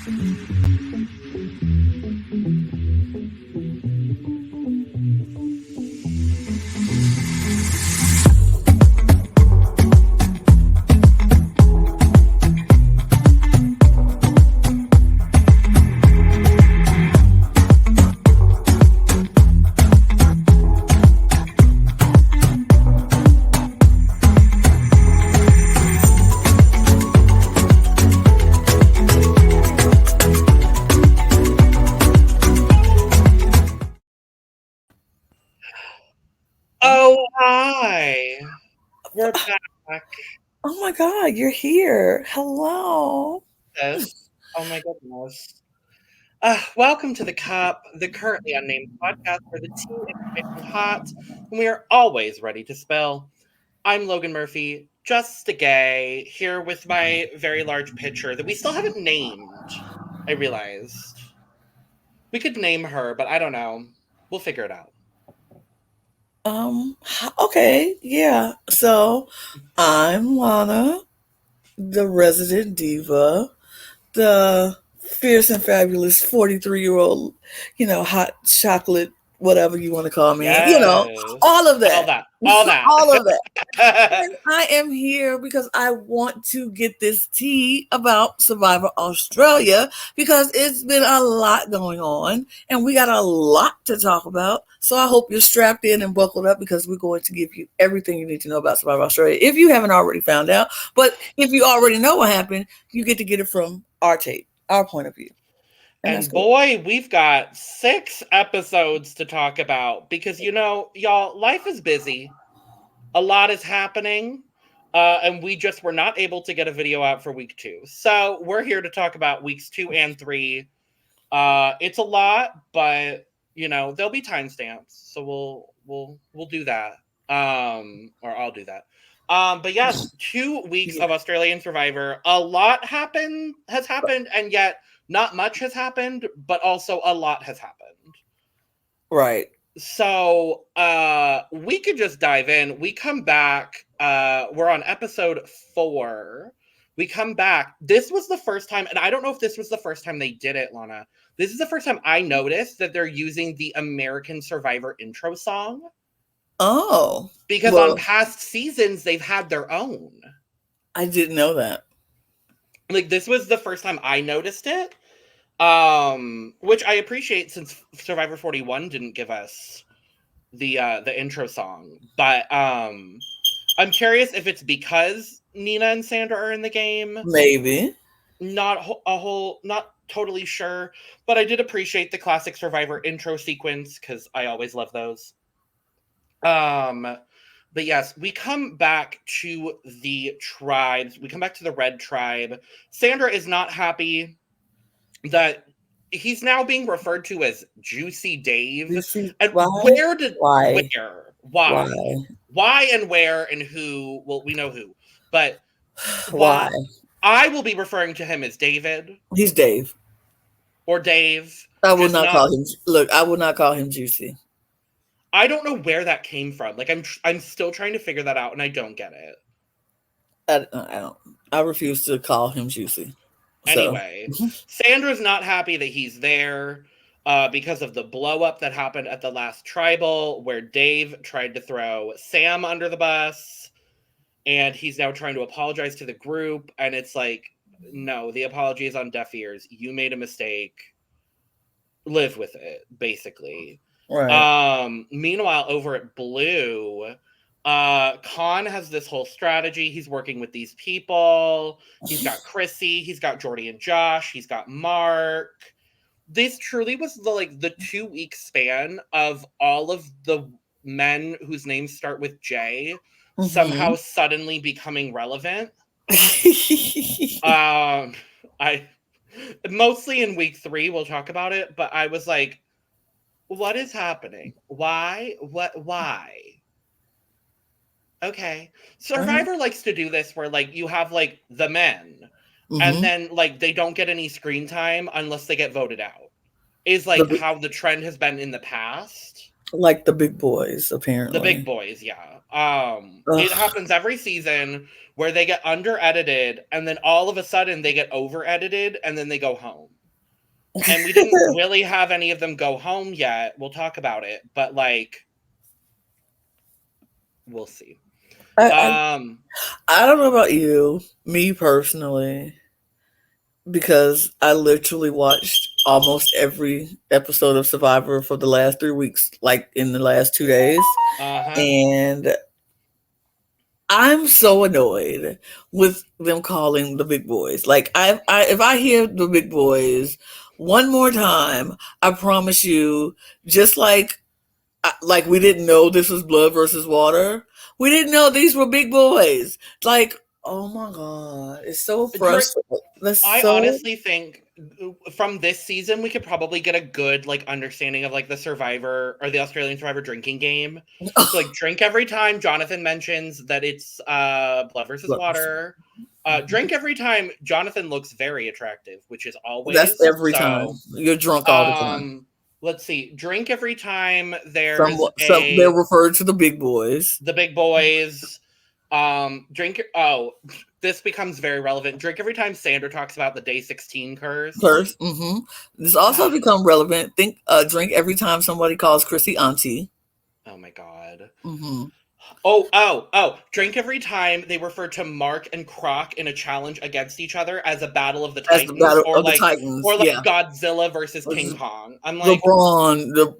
Oh, hi. We're back. Oh my God, you're here. Hello. Yes. Oh my goodness. Welcome to the Cup, the Currently Unnamed Podcast where the tea is piping hot and we are always ready to spill. I'm Logan Murphy, just a gay, here with my very large pitcher that we still haven't named, I realized. We could name her, but I don't know. We'll figure it out. Okay, yeah. So I'm Lana, the resident diva, the fierce and fabulous 43-year-old, hot chocolate, whatever you want to call me, Yes. all of All that. that. All that. All of that. And I am here because I want to get this tea about Survivor Australia because it's been a lot going on and we got a lot to talk about. So I hope you're strapped in and buckled up because we're going to give you everything you need to know about Survivor Australia if you haven't already found out. But if you already know what happened, you get to get it from our take, our point of view. And boy, we've got 6 episodes to talk about because, y'all, life is busy. A lot is happening. And we just were not able to get a video out for week 2. So we're here to talk about weeks 2 and 3. It's a lot, but there'll be timestamps. So we'll do that. Or I'll do that. But yes, 2 weeks of Australian Survivor. A lot has happened, and yet not much has happened, but also a lot has happened. Right. So we could just dive in. We come back. We're on episode 4. We come back. This was the first time, and I don't know if this was the first time they did it, Lana. This is the first time I noticed that they're using the American Survivor intro song. Oh. Because on past seasons, they've had their own. I didn't know that. Like, this was the first time I noticed it. Which I appreciate since Survivor 41 didn't give us the intro song. But I'm curious if it's because Nina and Sandra are in the game. Maybe. Not totally sure. But I did appreciate the classic Survivor intro sequence because I always love those. But yes, we come back to the tribes. We come back to the Red Tribe. Sandra is not happy that he's now being referred to as Juicy Dave. And why? Why and where and who? Well, we know who, but why? I will be referring to him as David. He's Dave. Or Dave. I will not call him. Look, I will not call him Juicy. I don't know where that came from. Like, I'm still trying to figure that out, and I don't get it. I don't. I refuse to call him Juicy. Anyway, Sandra's not happy that he's there because of the blow up that happened at the last tribal where Dave tried to throw Sam under the bus, and he's now trying to apologize to the group. And it's like, no, the apology is on deaf ears. You made a mistake. Live with it, basically. Right. Meanwhile, over at Blue, Khan has this whole strategy. He's working with these people. He's got Chrissy. He's got Jordy and Josh. He's got Mark. This truly was the 2-week span of all of the men whose names start with J somehow suddenly becoming relevant. I mostly in week 3 we'll talk about it, but I was like, what is happening? Why? Why? Okay. Survivor likes to do this where you have the men and then they don't get any screen time unless they get voted out. Is how the trend has been in the past. Like the big boys, apparently. The big boys, yeah. It happens every season where they get under edited and then all of a sudden they get over edited and then they go home. And we didn't really have any of them go home yet. We'll talk about it, but like, we'll see. I don't know about you, me personally, because I literally watched almost every episode of Survivor for the last 3 weeks, like in the last 2 days. And I'm so annoyed with them calling the big boys. Like, if I hear the big boys one more time, I promise you, just like we didn't know this was blood versus water. We didn't know these were big boys. Like, oh my God, it's so frustrating. I honestly think from this season we could probably get a good like understanding of like the Survivor or the Australian Survivor drinking game. So like drink every time Jonathan mentions that it's blood versus water. Drink every time Jonathan looks very attractive, which is always. That's every time. You're drunk all the time. Let's see. Drink every time there's they're referred to the big boys. The big boys. Drink. Oh, this becomes very relevant. Drink every time Sandra talks about the day 16 curse. Mm-hmm. This also become relevant. Drink every time somebody calls Chrissy auntie. Oh my God. Mm-hmm. Oh! Drink every time they refer to Mark and Croc in a challenge against each other as a battle of the Titans, the Titans, or like Godzilla versus King Kong. I'm like LeBron.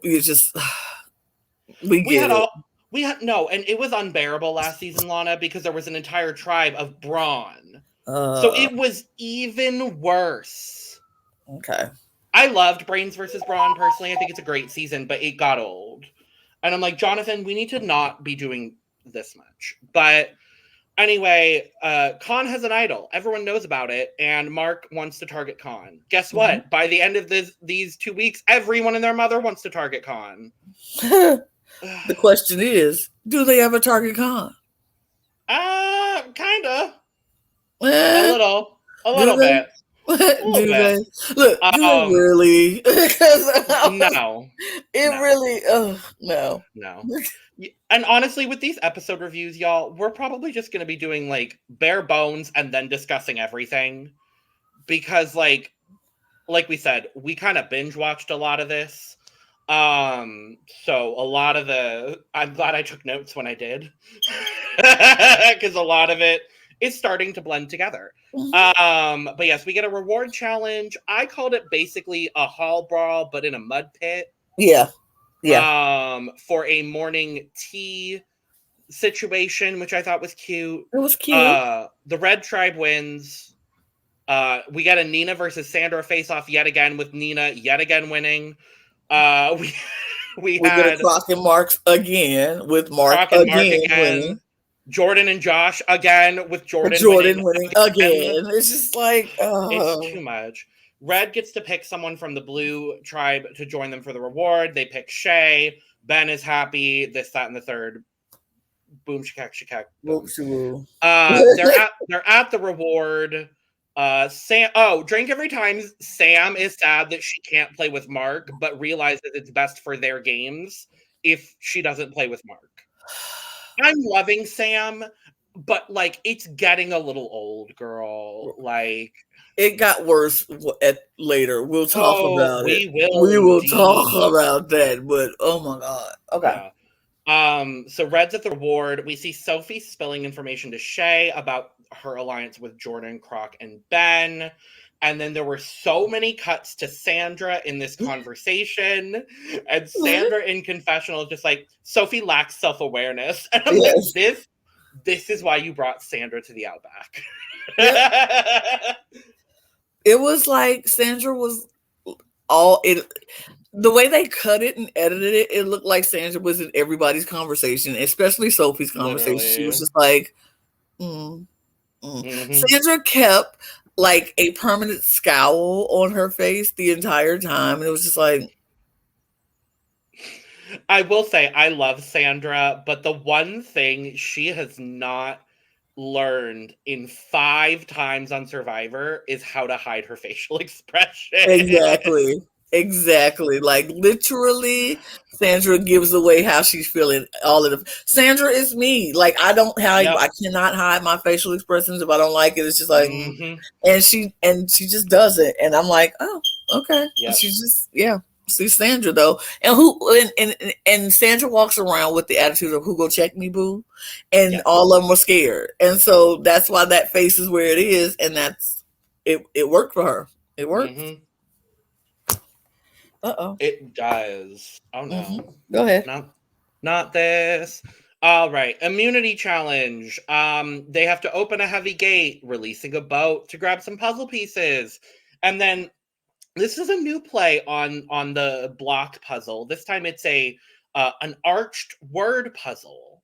We had no, and it was unbearable last season, Lana, because there was an entire tribe of Braun. So it was even worse. Okay. I loved Brains versus Braun personally. I think it's a great season, but it got old. And I'm like, Jonathan, we need to not be doing this much. But anyway, Khan has an idol. Everyone knows about it. And Mark wants to target Khan. Guess what? By the end of these 2 weeks, everyone and their mother wants to target Khan. The question is, do they ever target Khan? Kinda. A little bit. Do they? Look, do they really? No. Really, no. And honestly, with these episode reviews, y'all, we're probably just going to be doing like bare bones and then discussing everything. Because like we said, we kind of binge watched a lot of this. So a lot of I'm glad I took notes when I did. Because a lot of it is starting to blend together. But yes, we get a reward challenge. I called it basically a hall brawl, but in a mud pit. Yeah. For a morning tea situation, which I thought was cute. It was cute. The red tribe wins. We get a Nina versus Sandra face off yet again, with Nina yet again winning. We get a Croc and Mark again, with Mark again winning. Jordan and Josh again, with Jordan winning again. It's just like, it's too much. Red gets to pick someone from the blue tribe to join them for the reward. They pick Shay. Ben is happy. This, that, and the third. Boom, shakak. They're at the reward. Drink every time Sam is sad that she can't play with Mark, but realizes it's best for their games if she doesn't play with Mark. I'm loving Sam, but like it's getting a little old, girl. Like it got worse later. We'll talk about it. We will talk about that. But oh my God. Okay. Yeah. So Red's at the reward. We see Sophie spilling information to Shay about her alliance with Jordan, Croc, and Ben. And then there were so many cuts to Sandra in this conversation. And Sandra in confessional is just like, Sophie lacks self-awareness. And I'm like, this is why you brought Sandra to the Outback. It was like Sandra was the way they cut it and edited it, it looked like Sandra was in everybody's conversation, especially Sophie's conversation. Literally. She was just like, Sandra kept like a permanent scowl on her face the entire time. And it was just like, I will say I love Sandra, but the one thing she has not learned in 5 times on Survivor is how to hide her facial expression. Exactly. Like literally, Sandra gives away how she's feeling. Sandra is me. Like I don't hide. Yep. I cannot hide my facial expressions if I don't like it. It's just like, and she just does it. And I'm like, oh, Okay. Yeah. She's just, yeah. See Sandra though, and Sandra walks around with the attitude of "Who go check me, boo," and Yes. all of them are scared, and so that's why that face is where it is, and that's it. It worked for her. It worked. Mm-hmm. Uh-oh. It does. Oh Mm-hmm. no. Go ahead. Not this. All right. Immunity challenge. They have to open a heavy gate, releasing a boat to grab some puzzle pieces. And then this is a new play on the block puzzle. This time it's an arched word puzzle.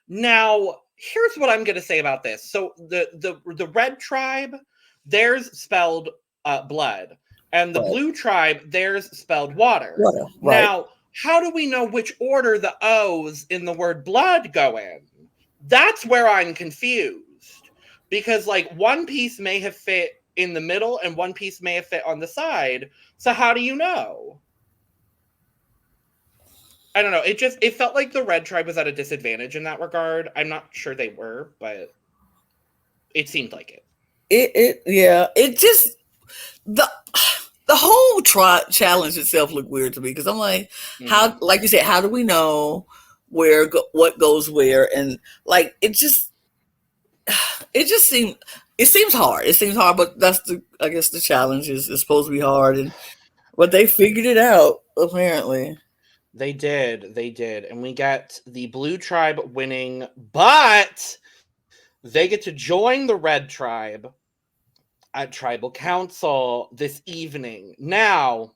Now, here's what I'm going to say about this. So the red tribe, theirs spelled blood, and the Right. blue tribe, theirs spelled water. Water. Right. Now, how do we know which order the O's in the word blood go in? That's where I'm confused. Because like one piece may have fit in the middle and one piece may have fit on the side. So how do you know? I don't know. It felt like the red tribe was at a disadvantage in that regard. I'm not sure they were, but it seemed like it. It just the whole challenge itself looked weird to me because I'm like, how, like you said, how do we know what goes where, and like it just seems hard. It seems hard, but I guess the challenge is supposed to be hard, but they figured it out apparently. They did, and we get the blue tribe winning, but they get to join the red tribe at tribal council this evening. Now,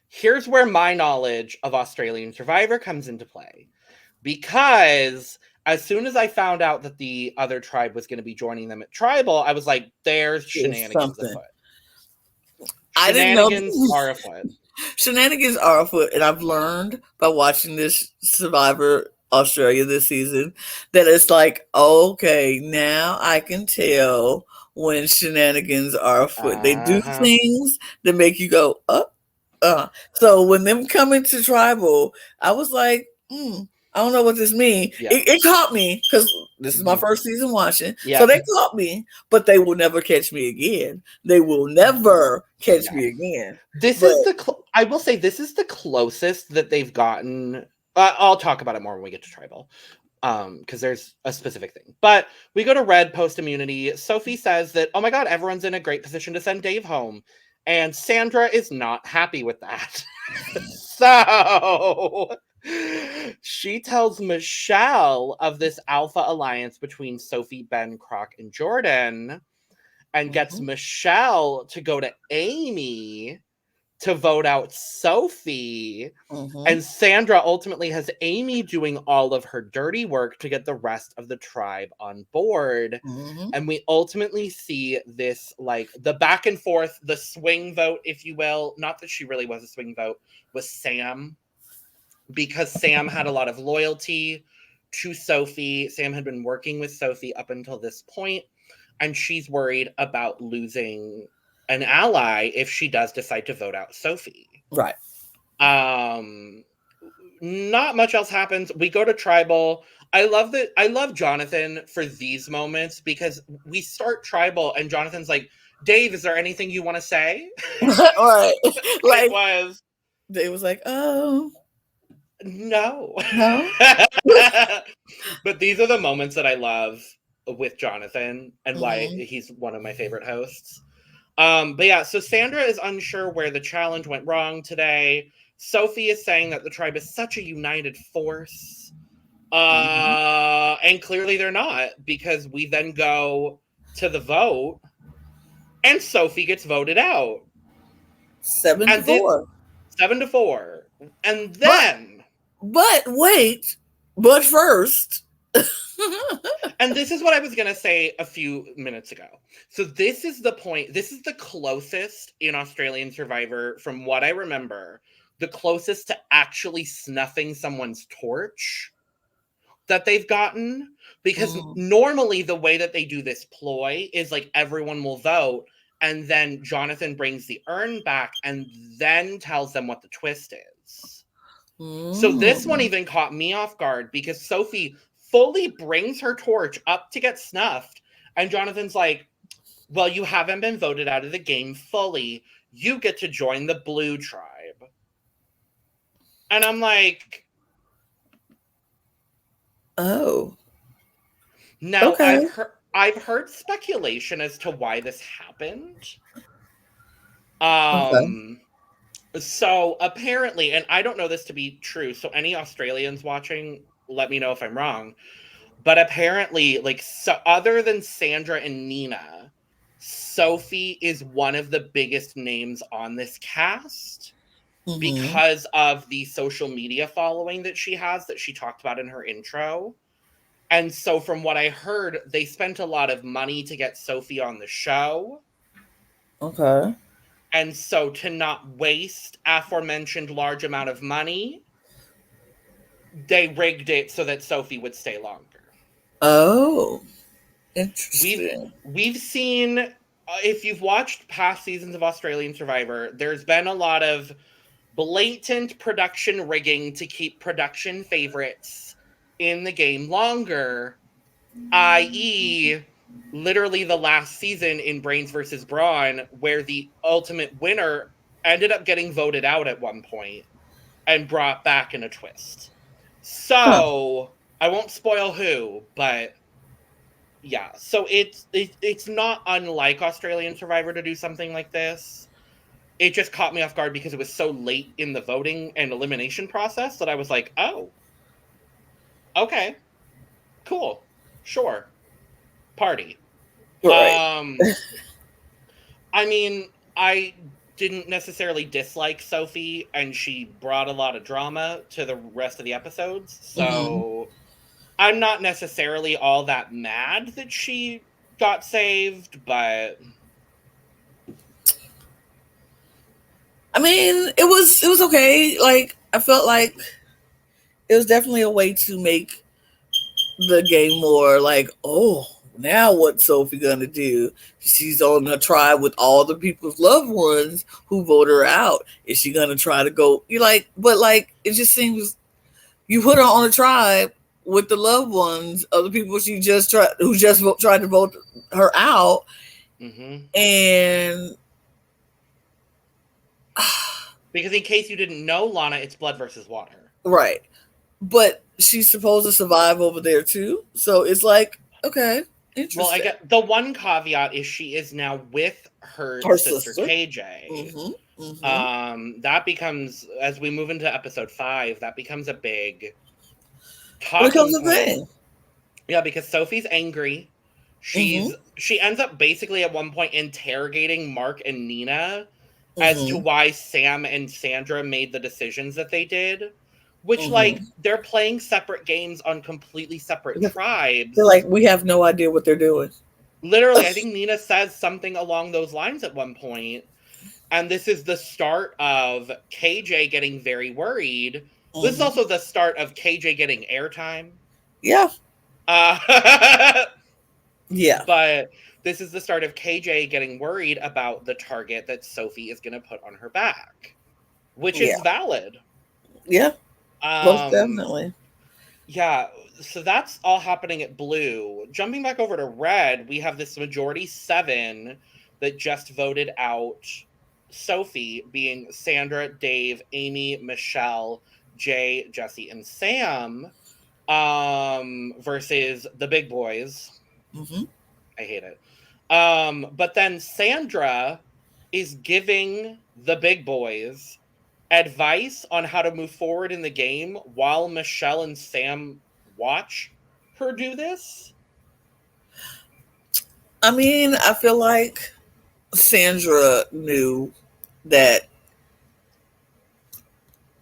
here's where my knowledge of Australian Survivor comes into play, because as soon as I found out that the other tribe was going to be joining them at tribal, I was like, there's shenanigans afoot. I didn't know shenanigans are afoot. Shenanigans are afoot, and I've learned by watching this Survivor Australia this season that it's like, okay, now I can tell when shenanigans are afoot. They do things that make you go, So when them coming to tribal, I was like, I don't know what this means. Yeah. It caught me because this is my first season watching. Yeah. So they caught me, but they will never catch me again. They will never catch me again. I will say this is the closest that they've gotten. I'll talk about it more when we get to tribal. Because there's a specific thing. But we go to red post immunity. Sophie says that, oh my God, everyone's in a great position to send Dave home. And Sandra is not happy with that. So she tells Michelle of this alpha alliance between Sophie, Ben, Croc, and Jordan, and gets Michelle to go to Amy to vote out Sophie. And Sandra ultimately has Amy doing all of her dirty work to get the rest of the tribe on board. And we ultimately see this, like, the back and forth, the swing vote, if you will. Not that she really was a swing vote, was Sam. Because Sam had a lot of loyalty to Sophie. Sam had been working with Sophie up until this point, and she's worried about losing an ally if she does decide to vote out Sophie. Right. Not much else happens. We go to tribal. I love Jonathan for these moments because we start tribal and Jonathan's like, Dave, is there anything you want to say? Right. Like, Dave was like, oh, no. But these are the moments that I love with Jonathan and why he's one of my favorite hosts. But yeah, so Sandra is unsure where the challenge went wrong today. Sophie is saying that the tribe is such a united force. And clearly they're not, because we then go to the vote and Sophie gets voted out. 7-4. 7-4. And then... But first... And this is what I was going to say a few minutes ago. So this is the point. This is the closest in Australian Survivor, from what I remember, the closest to actually snuffing someone's torch that they've gotten. Because normally the way that they do this ploy is like everyone will vote and then Jonathan brings the urn back and then tells them what the twist is. So this one even caught me off guard because Sophie fully brings her torch up to get snuffed. And Jonathan's like, well, you haven't been voted out of the game fully. You get to join the blue tribe. And I'm like, oh. Now, Okay. I've heard speculation as to why this happened. Okay. So apparently, and I don't know this to be true, so any Australians watching, let me know if I'm wrong. But apparently, like, so other than Sandra and Nina, Sophie is one of the biggest names on this cast because of the social media following that she has that she talked about in her intro. And so from what I heard, they spent a lot of money to get Sophie on the show. Okay. And so to not waste aforementioned large amount of money, they rigged it so that Sophie would stay longer. Oh, interesting. We've seen, if you've watched past seasons of Australian Survivor, there's been a lot of blatant production rigging to keep production favorites in the game longer, i.e., literally the last season in Brains versus Brawn, where the ultimate winner ended up getting voted out at one point and brought back in a twist. So I won't spoil who, but yeah. So it's not unlike Australian Survivor to do something like this. It just caught me off guard because it was so late in the voting and elimination process that I was like, oh, okay, cool, sure, party. Right. I mean, I didn't necessarily dislike Sophie, and she brought a lot of drama to the rest of the episodes, so I'm not necessarily all that mad that she got saved, but I mean, it was okay. Like, I felt like it was definitely a way to make the game more like, oh, now what's Sophie gonna do? She's on a tribe with all the people's loved ones who vote her out. Is she gonna try to go? You like, but like, it just seems you put her on a tribe with the loved ones of the people she just tried to vote her out, and because in case you didn't know, Lana, it's blood versus water, right? But she's supposed to survive over there too, so it's like, okay, interesting. Well, I get the one caveat is she is now with her sister KJ. That becomes, as we move into episode 5, that becomes a big talking point. Yeah, because Sophie's angry. She ends up basically at one point interrogating Mark and Nina as to why Sam and Sandra made the decisions that they did. Which, like, they're playing separate games on completely separate tribes. They're like, we have no idea what they're doing. Literally, I think Nina says something along those lines at one point. And this is the start of KJ getting very worried. This is also the start of KJ getting airtime. Yeah. Yeah. But this is the start of KJ getting worried about the target that Sophie is going to put on her back. Which is valid. Yeah. Most definitely. Yeah, so that's all happening at blue. Jumping back over to red, we have this majority 7 that just voted out Sophie, being Sandra, Dave, Amy, Michelle, Jay, Jesse, and Sam, versus the big boys. I hate it. But then Sandra is giving the big boys advice on how to move forward in the game while Michelle and Sam watch her do this. I mean, I feel like Sandra knew that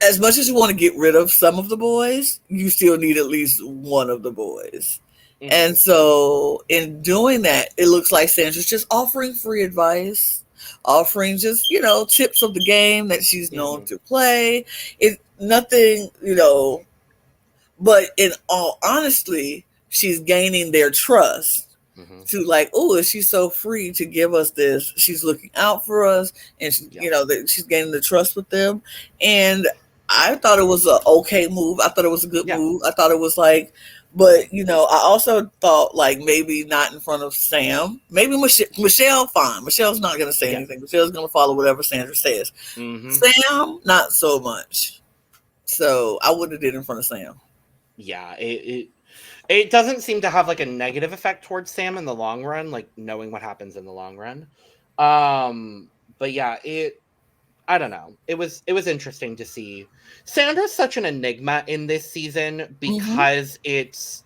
as much as you want to get rid of some of the boys, you still need at least one of the boys. And so in doing that, it looks like Sandra's just offering free advice, offering just, tips of the game that she's known to play. It's nothing, but in all honesty, she's gaining their trust to like, oh, is she so free to give us this? She's looking out for us, and she, that she's gaining the trust with them. And I thought it was an okay move. I thought it was a good move. I thought it was like But I also thought like maybe not in front of Sam. Maybe Michelle, fine. Michelle's not going to say Yeah. anything. Michelle's going to follow whatever Sandra says. Mm-hmm. Sam, not so much. So I wouldn't have did it in front of Sam. Yeah, it doesn't seem to have like a negative effect towards Sam in the long run, like knowing what happens in the long run. But yeah, I don't know. It was interesting to see. Sandra's such an enigma in this season because it's,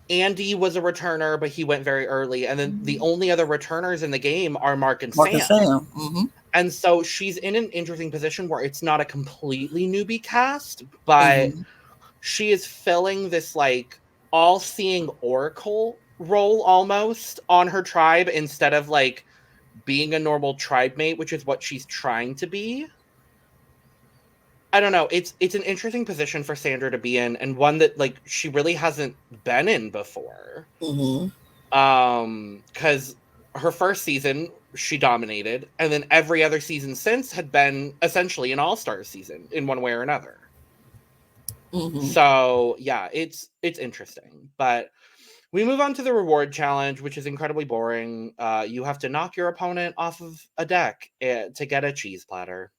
Andy was a returner, but he went very early. And then the only other returners in the game are Mark and Sam. Mm-hmm. And so she's in an interesting position where it's not a completely newbie cast, but she is filling this like all-seeing oracle role almost on her tribe instead of like being a normal tribe mate, which is what she's trying to be. I don't know. It's an interesting position for Sandra to be in, and one that like she really hasn't been in before. Because her first season she dominated, and then every other season since had been essentially an all-star season in one way or another. So yeah, it's interesting. But we move on to the reward challenge, which is incredibly boring. You have to knock your opponent off of a deck to get a cheese platter.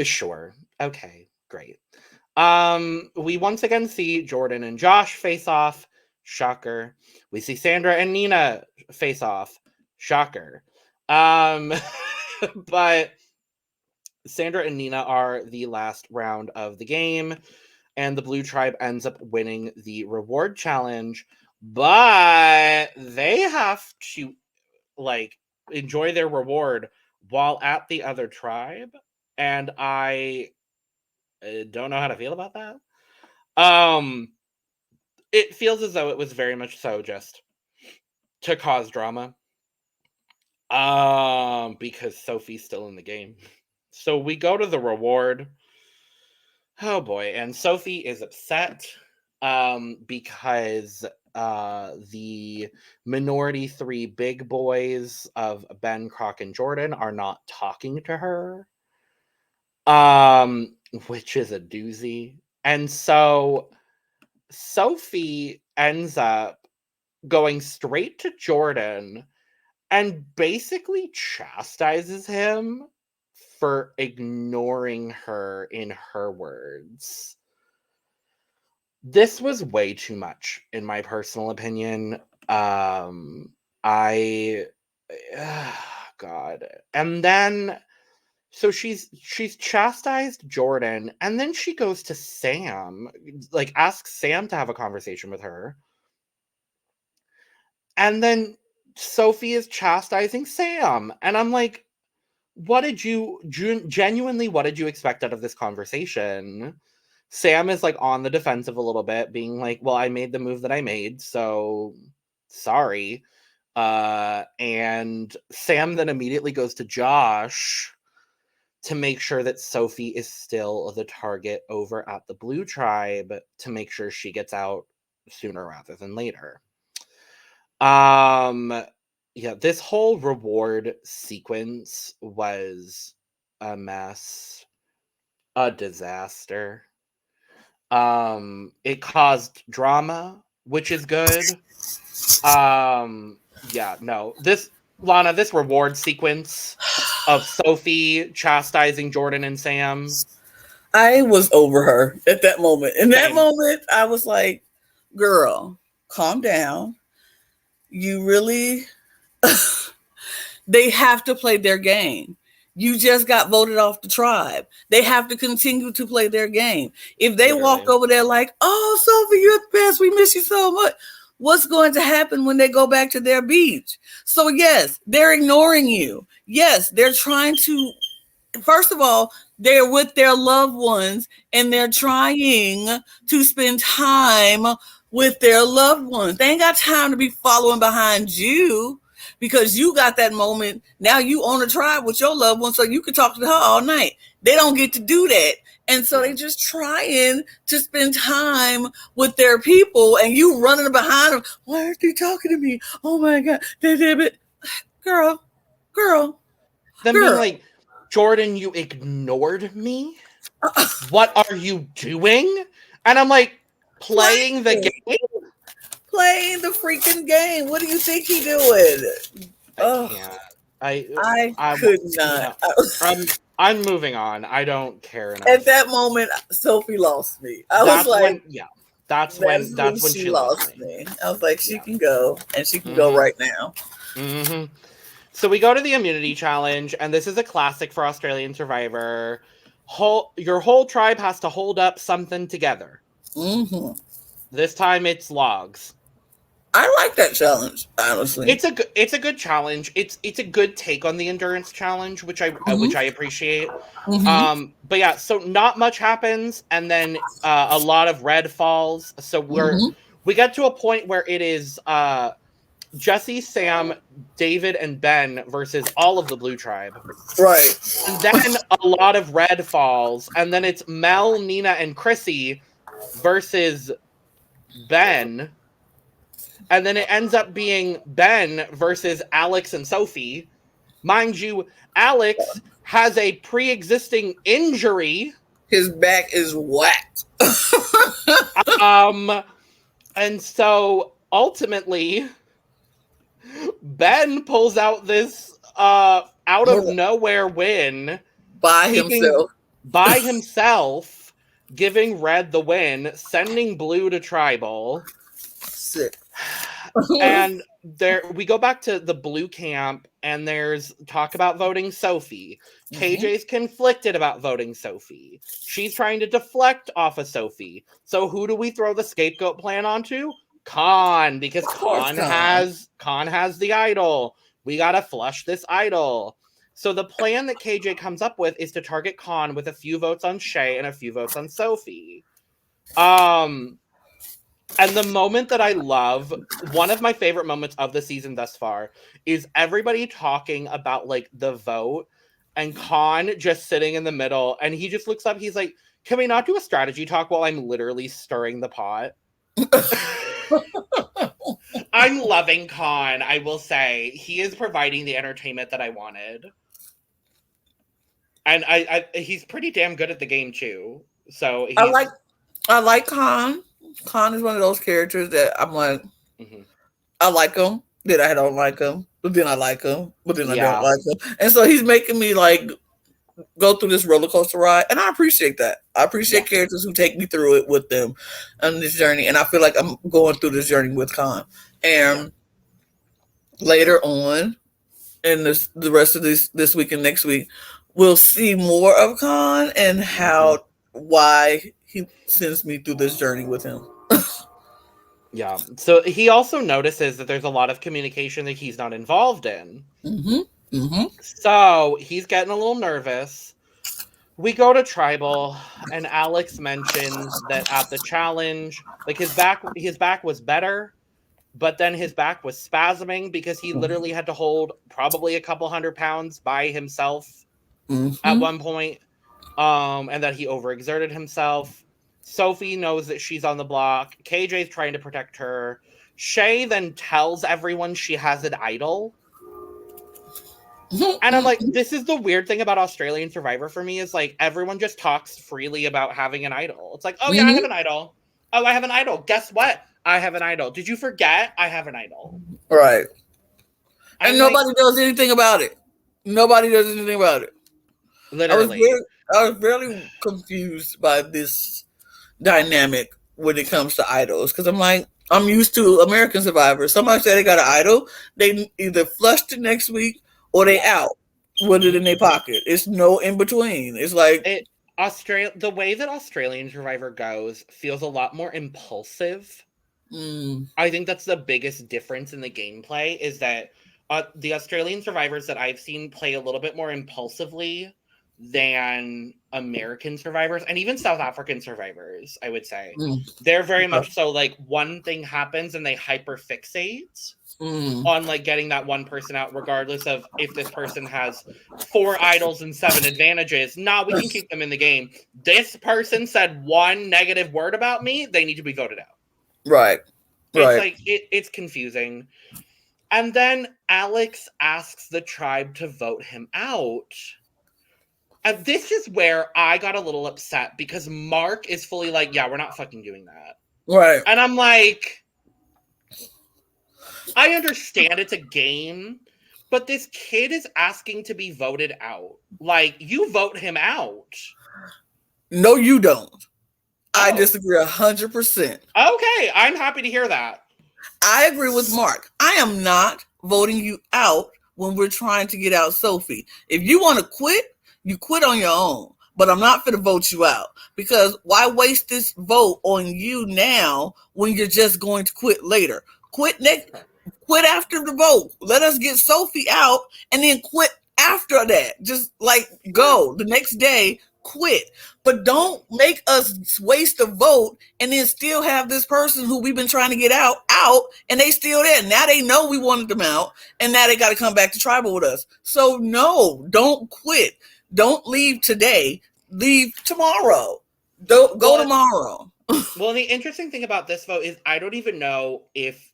Sure. Okay, great. We once again see Jordan and Josh face off. Shocker. We see Sandra and Nina face off. Shocker. But Sandra and Nina are the last round of the game, and the blue tribe ends up winning the reward challenge, but they have to like enjoy their reward while at the other tribe, and I don't know how to feel about that. It feels as though it was very much so just to cause drama, because Sophie's still in the game. So we go to the reward. Oh boy, and Sophie is upset because the minority three big boys of Ben, Croc, and Jordan are not talking to her, which is a doozy. And so Sophie ends up going straight to Jordan and basically chastises him for ignoring her, in her words. This was way too much, in my personal opinion. God. And then, so she's chastised Jordan, and then she goes to Sam, like asks Sam to have a conversation with her. And then Sophie is chastising Sam. And I'm like, what did you expect out of this conversation? Sam is like on the defensive a little bit, being like, well, I made the move that I made, so sorry. And Sam then immediately goes to Josh to make sure that Sophie is still the target over at the blue tribe, to make sure she gets out sooner rather than later. Yeah, this whole reward sequence was a mess, a disaster. It caused drama, which is good. Yeah, no. Lana, this reward sequence of Sophie chastising Jordan and Sam. I was over her at that moment. In that moment, I was like, girl, calm down. You really, they have to play their game. You just got voted off the tribe. They have to continue to play their game. If they walk over there like, oh, Sophie, you're the best. We miss you so much. What's going to happen when they go back to their beach? So, yes, they're ignoring you. Yes, they're trying to, first of all, they're with their loved ones and they're trying to spend time with their loved ones. They ain't got time to be following behind you because you got that moment. Now you own a tribe with your loved one, so you can talk to her all night. They don't get to do that. And so they just trying to spend time with their people, and you running behind them. Why aren't they talking to me? Oh my God. Girl. Then being like, Jordan, you ignored me? What are you doing? And I'm like, playing the game. Playing the freaking game. What do you think he doing? I can't. I could not. No. I'm moving on. I don't care enough. At that moment, Sophie lost me. That's when she lost me. I was like, she can go, and she can go right now. Mm-hmm. So we go to the immunity challenge, and this is a classic for Australian Survivor. Your whole tribe has to hold up something together. Mm-hmm. This time it's logs. I like that challenge, honestly. It's a good challenge. It's a good take on the endurance challenge, which I appreciate. Mm-hmm. But yeah, so not much happens, and then a lot of red falls. So we get to a point where it is Jesse, Sam, David, and Ben versus all of the blue tribe. Right. And then a lot of red falls, and then it's Mel, Nina, and Chrissy versus Ben. And then it ends up being Ben versus Alex and Sophie. Mind you, Alex has a pre-existing injury. His back is whacked. And so ultimately, Ben pulls out this out of nowhere win by himself, giving red the win, sending blue to tribal. Sick. And we go back to the blue camp, and there's talk about voting Sophie. KJ's conflicted about voting Sophie. She's trying to deflect off of Sophie. So who do we throw the scapegoat plan onto? Khan, because Khan has the idol. We gotta flush this idol. So the plan that KJ comes up with is to target Khan with a few votes on Shay and a few votes on Sophie. And the moment that I love, one of my favorite moments of the season thus far, is everybody talking about like the vote and Khan just sitting in the middle, and he just looks up, he's like, can we not do a strategy talk while I'm literally stirring the pot? I'm loving Khan, I will say. He is providing the entertainment that I wanted. And he's pretty damn good at the game too. So I like Khan. Khan is one of those characters that I'm like, I like him, then I don't like him, but then I like him, but then I don't like him. And so he's making me like go through this roller coaster ride, and I appreciate that. I appreciate characters who take me through it with them on this journey, and I feel like I'm going through this journey with Khan. And later on, in the rest of this week and next week, we'll see more of Khan and why he sends me through this journey with him. Yeah. So he also notices that there's a lot of communication that he's not involved in. So he's getting a little nervous. We go to tribal, and Alex mentions that at the challenge, like his back was better, but then his back was spasming because he literally had to hold probably a couple 100 pounds by himself at one point, and that he overexerted himself. Sophie knows that she's on the block. KJ's trying to protect her. Shay then tells everyone she has an idol. And I'm like, this is the weird thing about Australian Survivor for me, is like everyone just talks freely about having an idol. It's like, oh yeah, I have an idol. Oh, I have an idol. Guess what? I have an idol. Did you forget? I have an idol. Right. And nobody does anything about it. Nobody does anything about it. Literally. I was really confused by this dynamic when it comes to idols, because I'm like, I'm used to American Survivor. Somebody said they got an idol, they either flushed it next week or they out with it in their pocket. It's no in between. It's like the way that Australian Survivor goes feels a lot more impulsive. I think that's the biggest difference in the gameplay, is that the Australian Survivors that I've seen play a little bit more impulsively than American Survivors, and even South African Survivors, I would say. They're very much so like one thing happens and they hyperfixate on like getting that one person out, regardless of if this person has 4 idols and 7 advantages. We can keep them in the game. This person said one negative word about me, they need to be voted out. Right. It's like it's confusing. And then Alex asks the tribe to vote him out. And this is where I got a little upset, because Mark is fully like, yeah, we're not fucking doing that. Right. And I'm like, I understand it's a game, but this kid is asking to be voted out. Like, you vote him out. No, you don't. I Oh. disagree 100%. Okay, I'm happy to hear that. I agree with Mark. I am not voting you out when we're trying to get out Sophie. If you want to quit, you quit on your own. But I'm not going to vote you out, because why waste this vote on you now when you're just going to quit later? Quit after the vote. Let us get Sophie out and then quit after that. Just like go the next day, quit. But don't make us waste a vote and then still have this person who we've been trying to get out, and they still there. Now they know we wanted them out, and now they got to come back to tribal with us. So no, don't quit. Don't leave today. Leave tomorrow. Go tomorrow. Well, the interesting thing about this vote is I don't even know if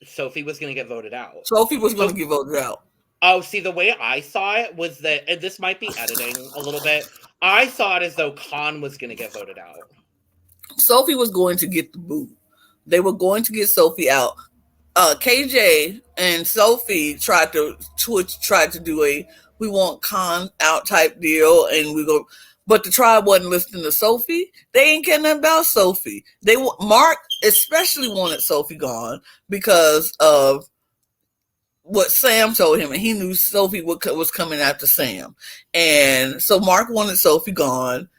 Sophie was going to get voted out. Sophie was going to get voted out. Oh, see, the way I saw it was that, and this might be editing a little bit, I saw it as though Khan was going to get voted out. Sophie was going to get the boot. They were going to get Sophie out. KJ and Sophie tried to do a we want Khan out type deal, and we go. But the tribe wasn't listening to Sophie. They ain't caring nothing about Sophie. Mark especially wanted Sophie gone because of what Sam told him, and he knew Sophie was coming after Sam. And so Mark wanted Sophie gone.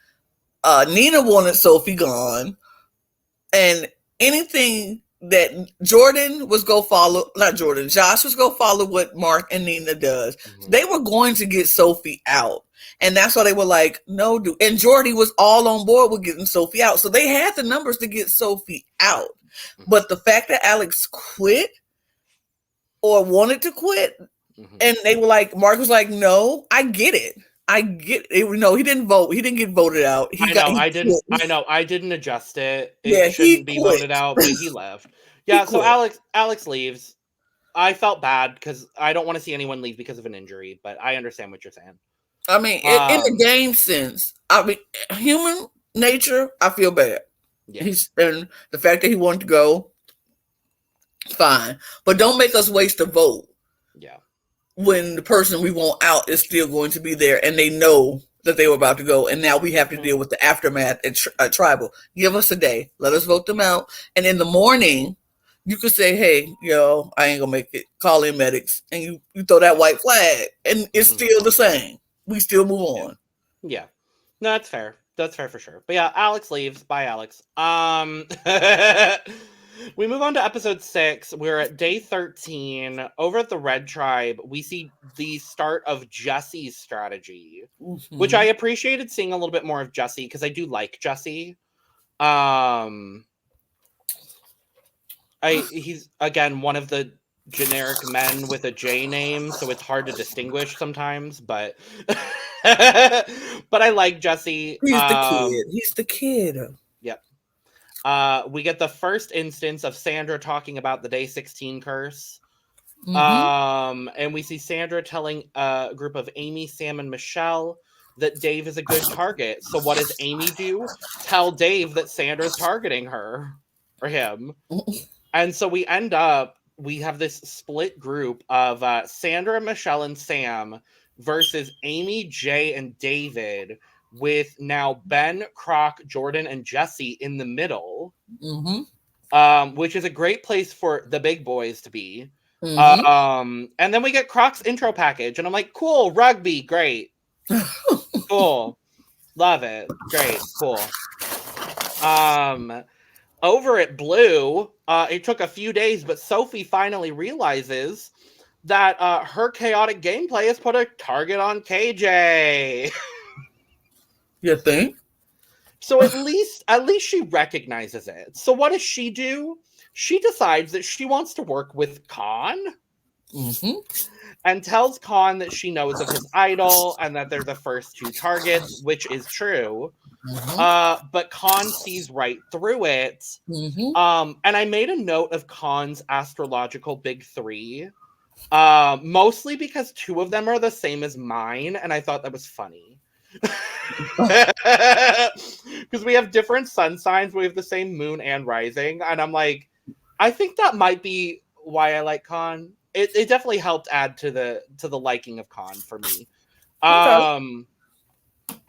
Nina wanted Sophie gone. And anything that Josh was go follow what Mark and Nina does. Mm-hmm. They were going to get Sophie out. And that's why they were like, no, dude. And Jordy was all on board with getting Sophie out. So they had the numbers to get Sophie out. Mm-hmm. But the fact that Alex quit or wanted to quit, mm-hmm. and they were like, Mark was like, no, I get it. No, he didn't vote. He didn't get voted out. I didn't adjust it. It shouldn't be voted out, but he left. Yeah, so Alex leaves. I felt bad because I don't want to see anyone leave because of an injury, but I understand what you're saying. I mean, in the game sense, I mean, human nature, I feel bad. Yeah. And the fact that he wanted to go, fine. But don't make us waste a vote. Yeah. When the person we want out is still going to be there, and they know that they were about to go, and now we have to deal with the aftermath at tribal. Give us a day. Let us vote them out. And in the morning, you could say, hey, I ain't going to make it. Call in medics. And you throw that white flag, and it's still the same. We still move on. Yeah. No, that's fair. That's fair for sure. But yeah, Alex leaves. Bye, Alex. We move on to episode 6. We're at day 13. Over at the Red Tribe, we see the start of Jesse's strategy, mm-hmm. which I appreciated seeing a little bit more of Jesse because I do like Jesse. He's again one of the generic men with a J name, so it's hard to distinguish sometimes, but but I like Jesse. He's the kid. Yep. We get the first instance of Sandra talking about the day 16 curse. Mm-hmm. And we see Sandra telling a group of Amy, Sam, and Michelle that Dave is a good target. So what does Amy do? Tell Dave that Sandra's targeting her or him. And so we have this split group of Sandra, Michelle, and Sam versus Amy, Jay, and David, with now Ben, Croc, Jordan, and Jesse in the middle, mm-hmm. Which is a great place for the big boys to be. Mm-hmm. And then we get Croc's intro package, and I'm like, cool, rugby, great. Cool. Love it. Great, cool. Over at Blue, it took a few days, but Sophie finally realizes that her chaotic gameplay has put a target on KJ. You think? So at least she recognizes it. So what does she do? She decides that she wants to work with Khan, mm-hmm. and tells Khan that she knows of his idol and that they're the first 2 targets, which is true. Mm-hmm. But Khan sees right through it. Mm-hmm. And I made a note of Khan's astrological big 3, mostly because 2 of them are the same as mine, and I thought that was funny. Because we have different sun signs. We have the same moon and rising. And I'm like, I think that might be why I like Khan. It definitely helped add to the liking of Khan for me. Okay.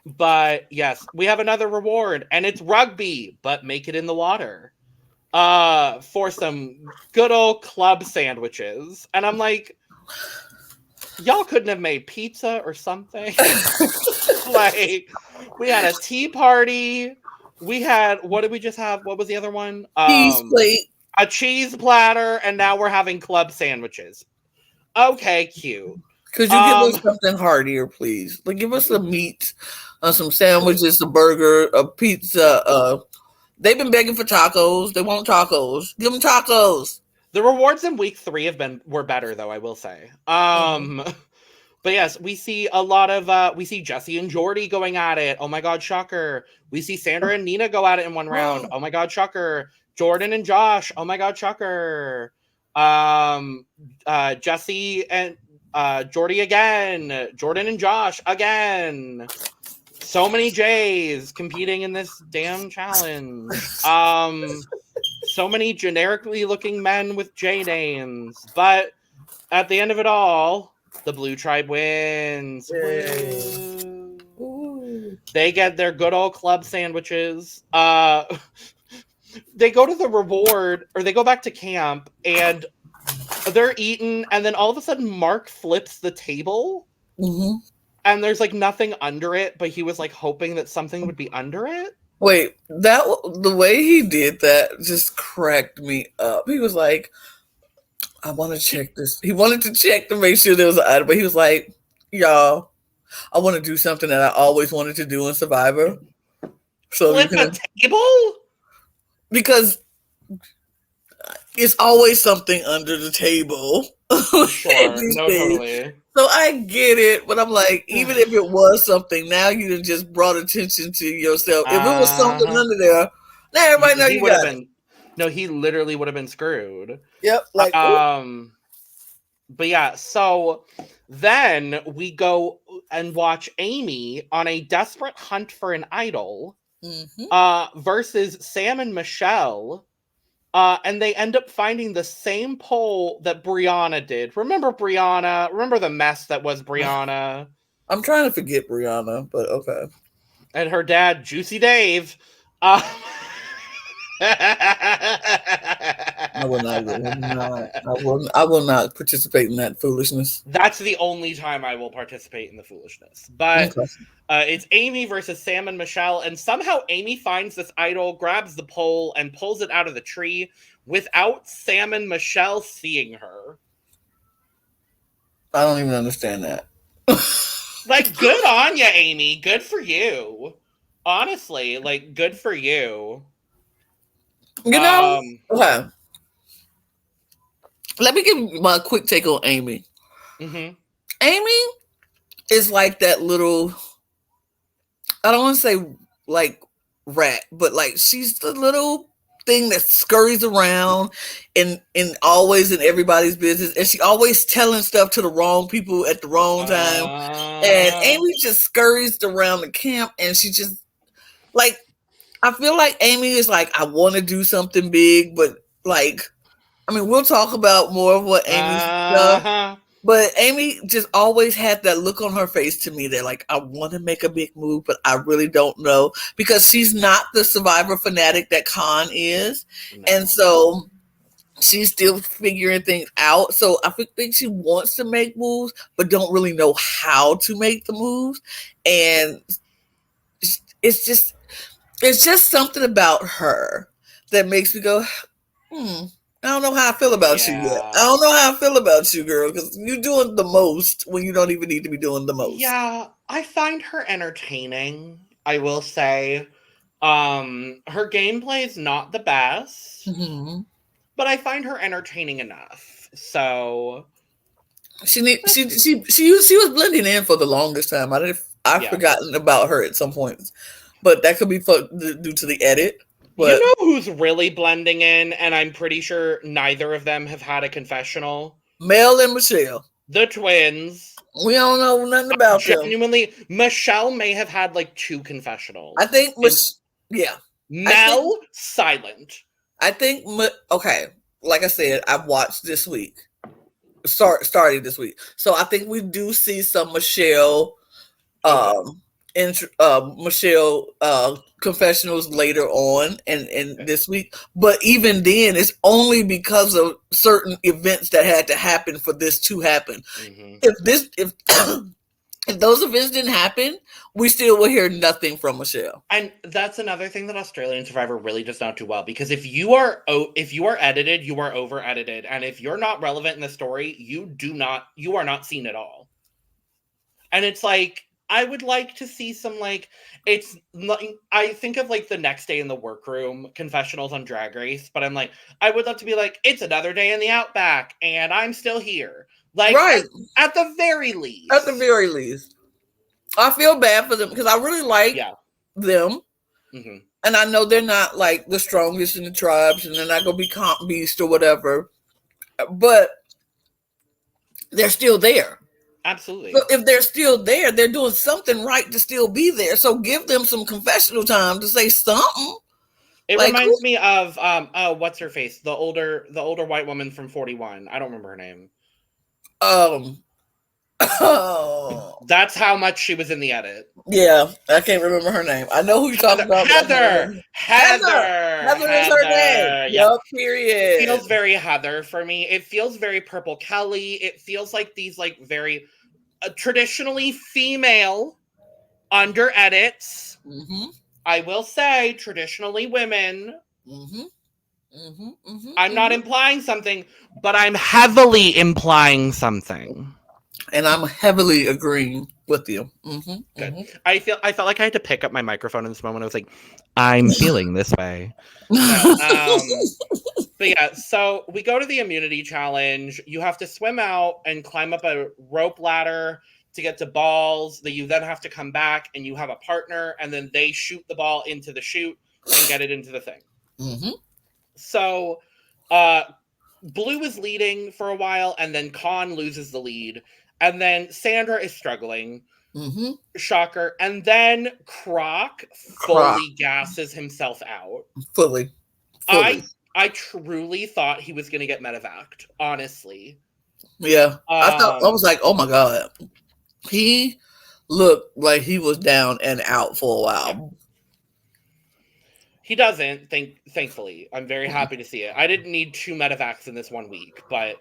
But yes, we have another reward, and it's rugby, but make it in the water. For some good old club sandwiches. And I'm like, y'all couldn't have made pizza or something. Like, we had a tea party. We had, what did we just have? What was the other one? Cheese plate. A cheese platter, and now we're having club sandwiches. Okay, cute. Could you give us something heartier, please? Like, give us some meat, some sandwiches, a burger, a pizza. They've been begging for tacos. They want tacos. Give them tacos. The rewards in week 3 were better, though, I will say. But yes, we see a lot of we see Jesse and Jordy going at it. Oh my god, shocker. We see Sandra and Nina go at it in one round. Oh my god, shocker. Jordan and Josh. Oh my god, shocker. Jesse and Jordy again. Jordan and Josh again. So many J's competing in this damn challenge. So many generically looking men with J names. But at the end of it all, the Blue Tribe wins. They get their good old club sandwiches. They go to the reward, or they go back to camp, and they're eating, and then all of a sudden Mark flips the table. Mm-hmm. And there's like nothing under it, but he was like hoping that something would be under it. Wait, the way he did that just cracked me up. He was like, I want to check this. He wanted to check to make sure there was an item, but he was like, y'all, I want to do something that I always wanted to do in Survivor. So flip a table? Because it's always something under the table. Sure, no, totally. So I get it, but I'm like, even if it was something, now you just brought attention to yourself. If it was something under there, now everybody know you got it. No, he literally would have been screwed. Yep. Like, but yeah, so then we go and watch Amy on a desperate hunt for an idol, versus Sam and Michelle. And they end up finding the same pole that Brianna did. Remember Brianna? Remember the mess that was Brianna? I'm trying to forget Brianna, but okay. And her dad, Juicy Dave. I will not participate in that foolishness. That's the only time I will participate in the foolishness. But it's Amy versus Sam and Michelle, and somehow Amy finds this idol, grabs the pole, and pulls it out of the tree without Sam and Michelle seeing her. I don't even understand that. Like, good on you, Amy. Good for you. Honestly, like, good for you. You know, okay. Let me give my quick take on Amy. Mm-hmm. Amy is like that little, I don't want to say like rat, but like she's the little thing that scurries around and always in everybody's business, and she always telling stuff to the wrong people at the wrong time. And Amy just scurries around the camp, and she just like, I feel like Amy is like, I want to do something big, but like, I mean, we'll talk about more of what Amy's stuff, but Amy just always had that look on her face to me that like, I want to make a big move, but I really don't know, because she's not the Survivor fanatic that Khan is. No. And so she's still figuring things out. So I think she wants to make moves, but don't really know how to make the moves. And it's just something about her that makes me go, I don't know how I feel about you yet. I don't know how I feel about you, girl, because you're doing the most when you don't even need to be doing the most. Yeah, I find her entertaining, I will say. Her gameplay is not the best, but I find her entertaining enough. So she was blending in for the longest time. I've forgotten about her at some points, but that could be due to the edit. But you know who's really blending in, and I'm pretty sure neither of them have had a confessional? Mel and Michelle. The twins. We don't know nothing about them. Genuinely, Michelle may have had like 2 confessionals. I think, yeah. Mel, silent. I think, okay, like I said, I've watched this week. Starting this week. So I think we do see some Michelle Michelle confessionals later on and this week. But even then, it's only because of certain events that had to happen for this to happen. If if those events didn't happen, we still will hear nothing from Michelle. And that's another thing that Australian Survivor really does not do well, because if you are edited, you are over edited, and if you're not relevant in the story, you are not seen at all. And it's like, I would like to see some, like, it's not, I think of like the next day in the workroom confessionals on Drag Race, but I'm like, I would love to be like, it's another day in the Outback and I'm still here. Like, right. At the very least. At the very least. I feel bad for them because I really like them. Mm-hmm. And I know they're not like the strongest in the tribes and they're not going to be comp beast or whatever. But they're still there. Absolutely. So if they're still there, they're doing something right to still be there. So give them some confessional time to say something. It reminds me of what's her face? The older white woman from 41. I don't remember her name. That's how much she was in the edit. Yeah, I can't remember her name. I know who you're talking about. Heather is her name. Yep, period. It feels very Heather for me. It feels very Purple Kelly. It feels like these like very traditionally female under edits. Mm-hmm. I will say traditionally women. Mm-hmm. Mm-hmm. Mm-hmm. I'm not implying something, but I'm heavily implying something. And I'm heavily agreeing with you. Mm-hmm. Good. Mm-hmm. I felt like I had to pick up my microphone in this moment. I was like, I'm feeling this way. No, but yeah, so we go to the immunity challenge. You have to swim out and climb up a rope ladder to get to balls that you then have to come back and you have a partner and then they shoot the ball into the chute and get it into the thing. Mm-hmm. So Blue is leading for a while and then Con loses the lead. And then Sandra is struggling. Mm-hmm. Shocker. And then Croc fully gasses himself out. Fully. I truly thought he was going to get medevaced, honestly. Yeah. I was like, oh my God. He looked like he was down and out for a while. He doesn't, thankfully. I'm very happy to see it. I didn't need 2 medevacts in this 1 week, but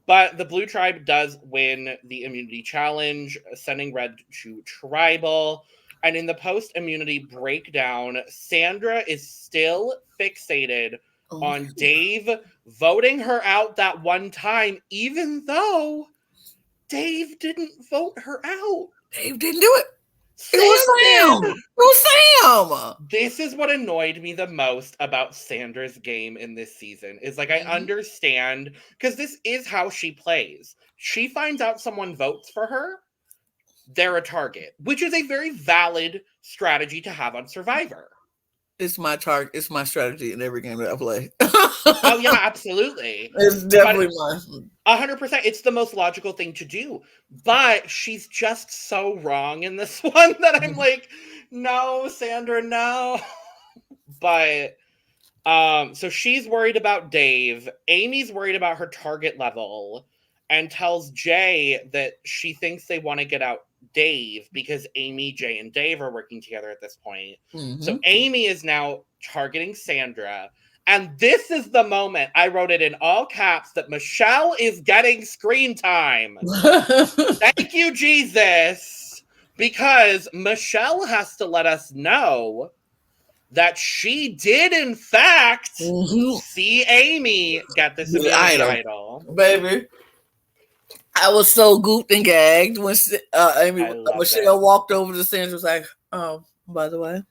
but the Blue Tribe does win the immunity challenge, sending Red to Tribal. And in the post-immunity breakdown, Sandra is still fixated on Dave voting her out that one time, even though Dave didn't vote her out. Dave didn't do it. It was Sam. It was Sam. This is what annoyed me the most about Sandra's game in this season. Is like, I understand, because this is how she plays. She finds out someone votes for her, they're a target, which is a very valid strategy to have on Survivor. It's my target. It's my strategy in every game that I play. Oh yeah, absolutely. It's definitely mine. 100%. It's the most logical thing to do. But she's just so wrong in this one that I'm like, no, Sandra, no. But so she's worried about Dave. Amy's worried about her target level and tells Jay that she thinks they want to get out Dave because Amy, Jay, and Dave are working together at this point. Mm-hmm. So Amy is now targeting Sandra. And this is the moment, I wrote it in all caps, that Michelle is getting screen time. Thank you, Jesus. Because Michelle has to let us know that she did, in fact, see Amy get this idol. Baby. I was so gooped and gagged when Michelle walked over to Sandra, was like, oh, by the way,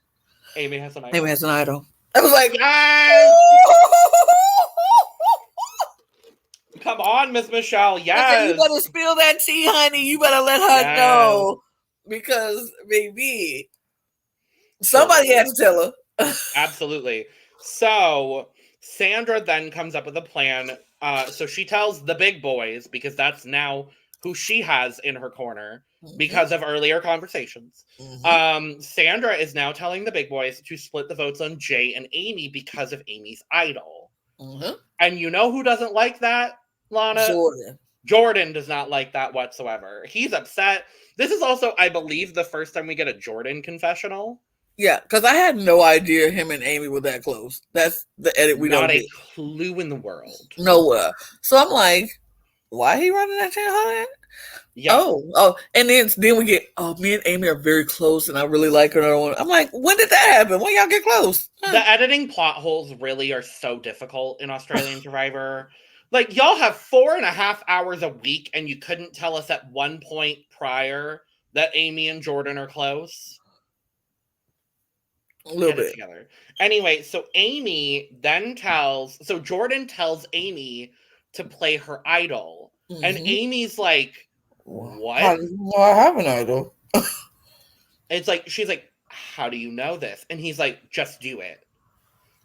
Amy has an idol. I was like, yes! Come on, Miss Michelle, yes. You better spill that tea, honey. You better let her know. Because, baby, somebody had to tell her. Absolutely. So Sandra then comes up with a plan So she tells the big boys, because that's now who she has in her corner because of earlier conversations. Sandra is now telling the big boys to split the votes on Jay and Amy because of Amy's idol. And you know who doesn't like that, Lana? Jordan does not like that whatsoever. He's upset. This is also, I believe, the first time we get a Jordan confessional. Yeah, because I had no idea him and Amy were that close. That's the edit we don't get. Not a clue in the world. Nowhere. So I'm like, why he running that channel? Yeah. Oh, and then we get, me and Amy are very close, and I really like her. I'm like, when did that happen? When y'all get close? The editing plot holes really are so difficult in Australian Survivor. Like, y'all have 4.5 hours a week, and you couldn't tell us at one point prior that Amy and Jordan are close. A little bit. Together. Anyway, so Jordan tells Amy to play her idol. And Amy's like, what? I have an idol. It's like, she's like, how do you know this? And he's like, just do it.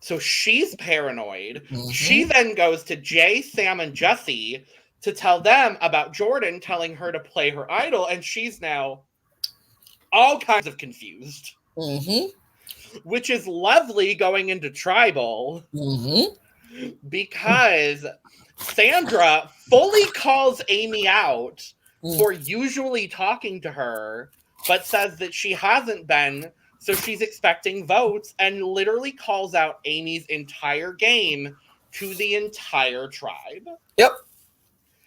So she's paranoid. She then goes to Jay, Sam, and Jesse to tell them about Jordan telling her to play her idol. And she's now all kinds of confused. Which is lovely going into Tribal. Because Sandra fully calls Amy out for usually talking to her, but says that she hasn't been, so she's expecting votes, and literally calls out Amy's entire game to the entire tribe. Yep.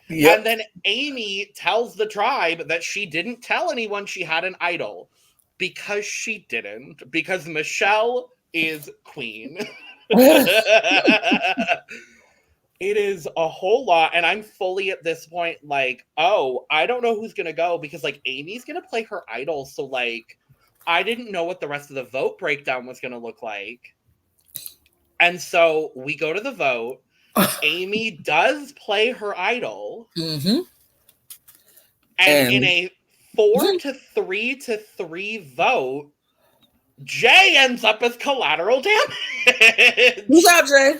And then Amy tells the tribe that she didn't tell anyone she had an idol, because she didn't, because Michelle is queen. It is a whole lot, and I'm fully at this point like, I don't know who's gonna go, because like Amy's gonna play her idol, so like I didn't know what the rest of the vote breakdown was gonna look like. And so we go to the vote. Amy does play her idol. And in a 4-3 vote, Jay ends up as collateral damage. Who's out, Jay?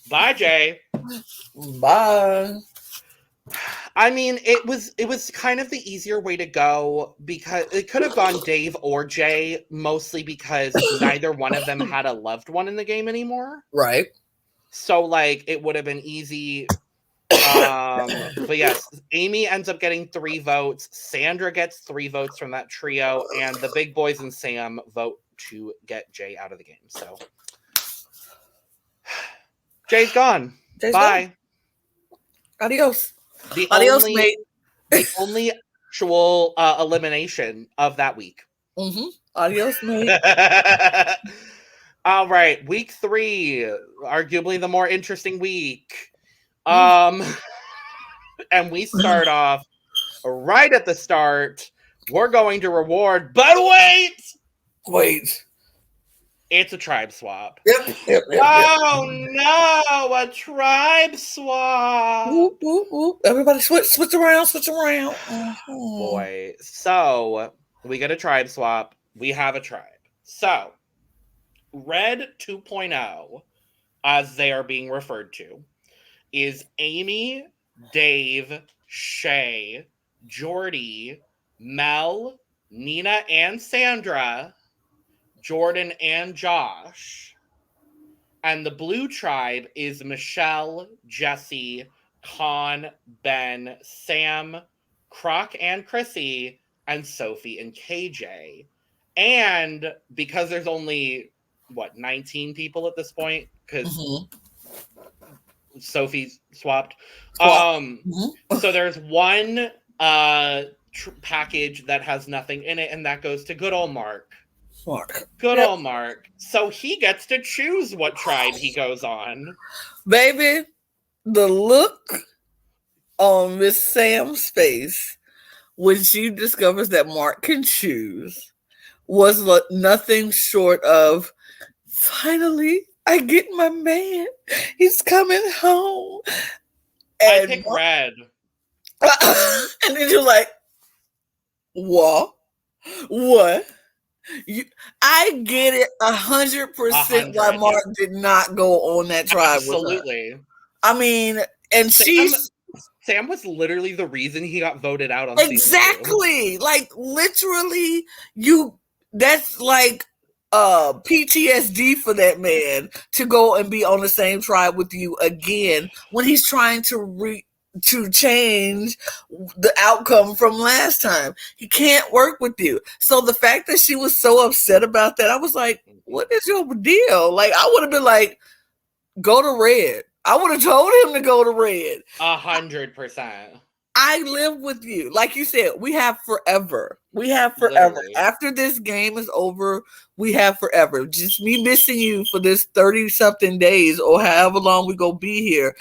Bye, Jay. Bye. I mean, it was kind of the easier way to go, because it could have gone Dave or Jay, mostly because neither one of them had a loved one in the game anymore. Right. So, like, it would have been easy. But yes, Amy ends up getting 3 votes. Sandra gets 3 votes from that trio, and the big boys and Sam vote to get Jay out of the game. So Jay's gone. Bye. Gone. Adios. Adios, mate. The only actual elimination of that week. Adios, mate. All right, week 3, arguably the more interesting week. And we start off right at the start. We're going to reward, but wait. It's a tribe swap. Yep. Oh no, a tribe swap. Whoop. Everybody switch around. Boy. So we get a tribe swap. We have a tribe. So Red 2.0, as they are being referred to, is Amy, Dave, Shay, Jordy, Mel, Nina and Sandra, Jordan and Josh. And the blue tribe is Michelle, Jesse, Con, Ben, Sam, Croc and Chrissy, and Sophie and KJ. And because there's only, 19 people at this point? Because Sophie swapped. So there's one package that has nothing in it, and that goes to good old Mark. Good old Mark. So he gets to choose what tribe he goes on. Baby, the look on Miss Sam's face when she discovers that Mark can choose was nothing short of, finally, I get my man. He's coming home. And I pick Red. And then you're like, what? I get it 100% why Mark did not go on that tribe. Absolutely. I mean, and Sam was literally the reason he got voted out on exactly like literally that's like PTSD for that man to go and be on the same tribe with you again when he's trying to change the outcome from last time. He can't work with you. So the fact that she was so upset about that, I was like, what is your deal? Like, I would have been like, go to red. I would have told him to go to red. 100%. I live with you. Like you said, we have forever. We have forever. Literally. After this game is over, we have forever. Just me missing you for this 30-something days or however long we go be here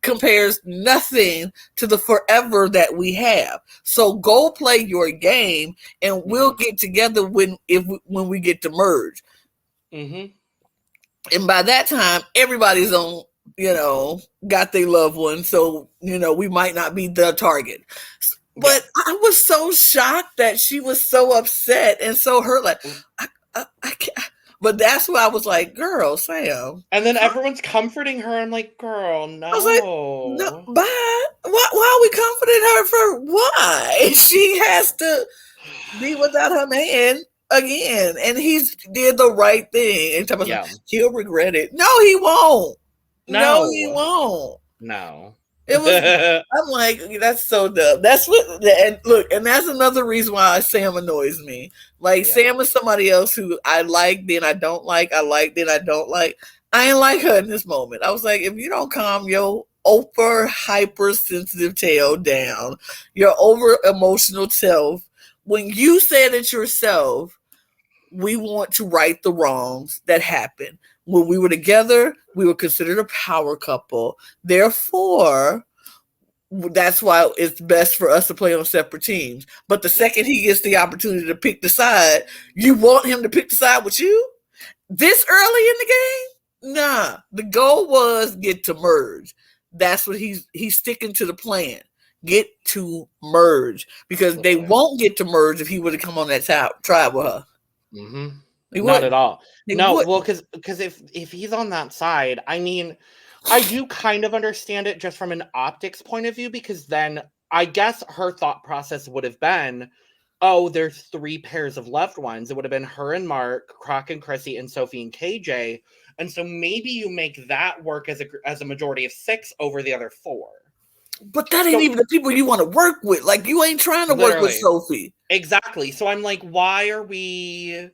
compares nothing to the forever that we have. So go play your game and we'll get together when we get to merge. Mm-hmm. And by that time, everybody's on, got their loved one. So, we might not be the target. But I was so shocked that she was so upset and so hurt. Like, I can't. But that's why I was like, girl, Sam. And then everyone's comforting her. I'm like, girl, no. I was like, no, bye. Why are we comforting her for why? She has to be without her man again. And he's did the right thing. And he'll regret it. No, he won't. No, he won't. No. It was. I'm like, that's so dumb. That's what. And look, and that's another reason why Sam annoys me. Like Sam is somebody else who I like, then I don't like. I like, then I don't like. I ain't like her in this moment. I was like, if you don't calm your over hypersensitive tail down, your over emotional self, when you said it yourself, we want to right the wrongs that happened. When we were together, we were considered a power couple. Therefore, that's why it's best for us to play on separate teams. But the second he gets the opportunity to pick the side, you want him to pick the side with you? This early in the game? Nah. The goal was get to merge. That's what he's sticking to the plan. Get to merge. Because they won't get to merge if he would have come on that tribe with her. Mm-hmm. Not at all. Well, because if he's on that side, I mean, I do kind of understand it just from an optics point of view, because then I guess her thought process would have been, oh, there's 3 pairs of loved ones. It would have been her and Mark, Croc and Chrissy, and Sophie and KJ. And so maybe you make that work as a majority of 6 over the other 4. But that ain't even the people you want to work with. Like, you ain't trying to work with Sophie. Exactly. So I'm like, why are we...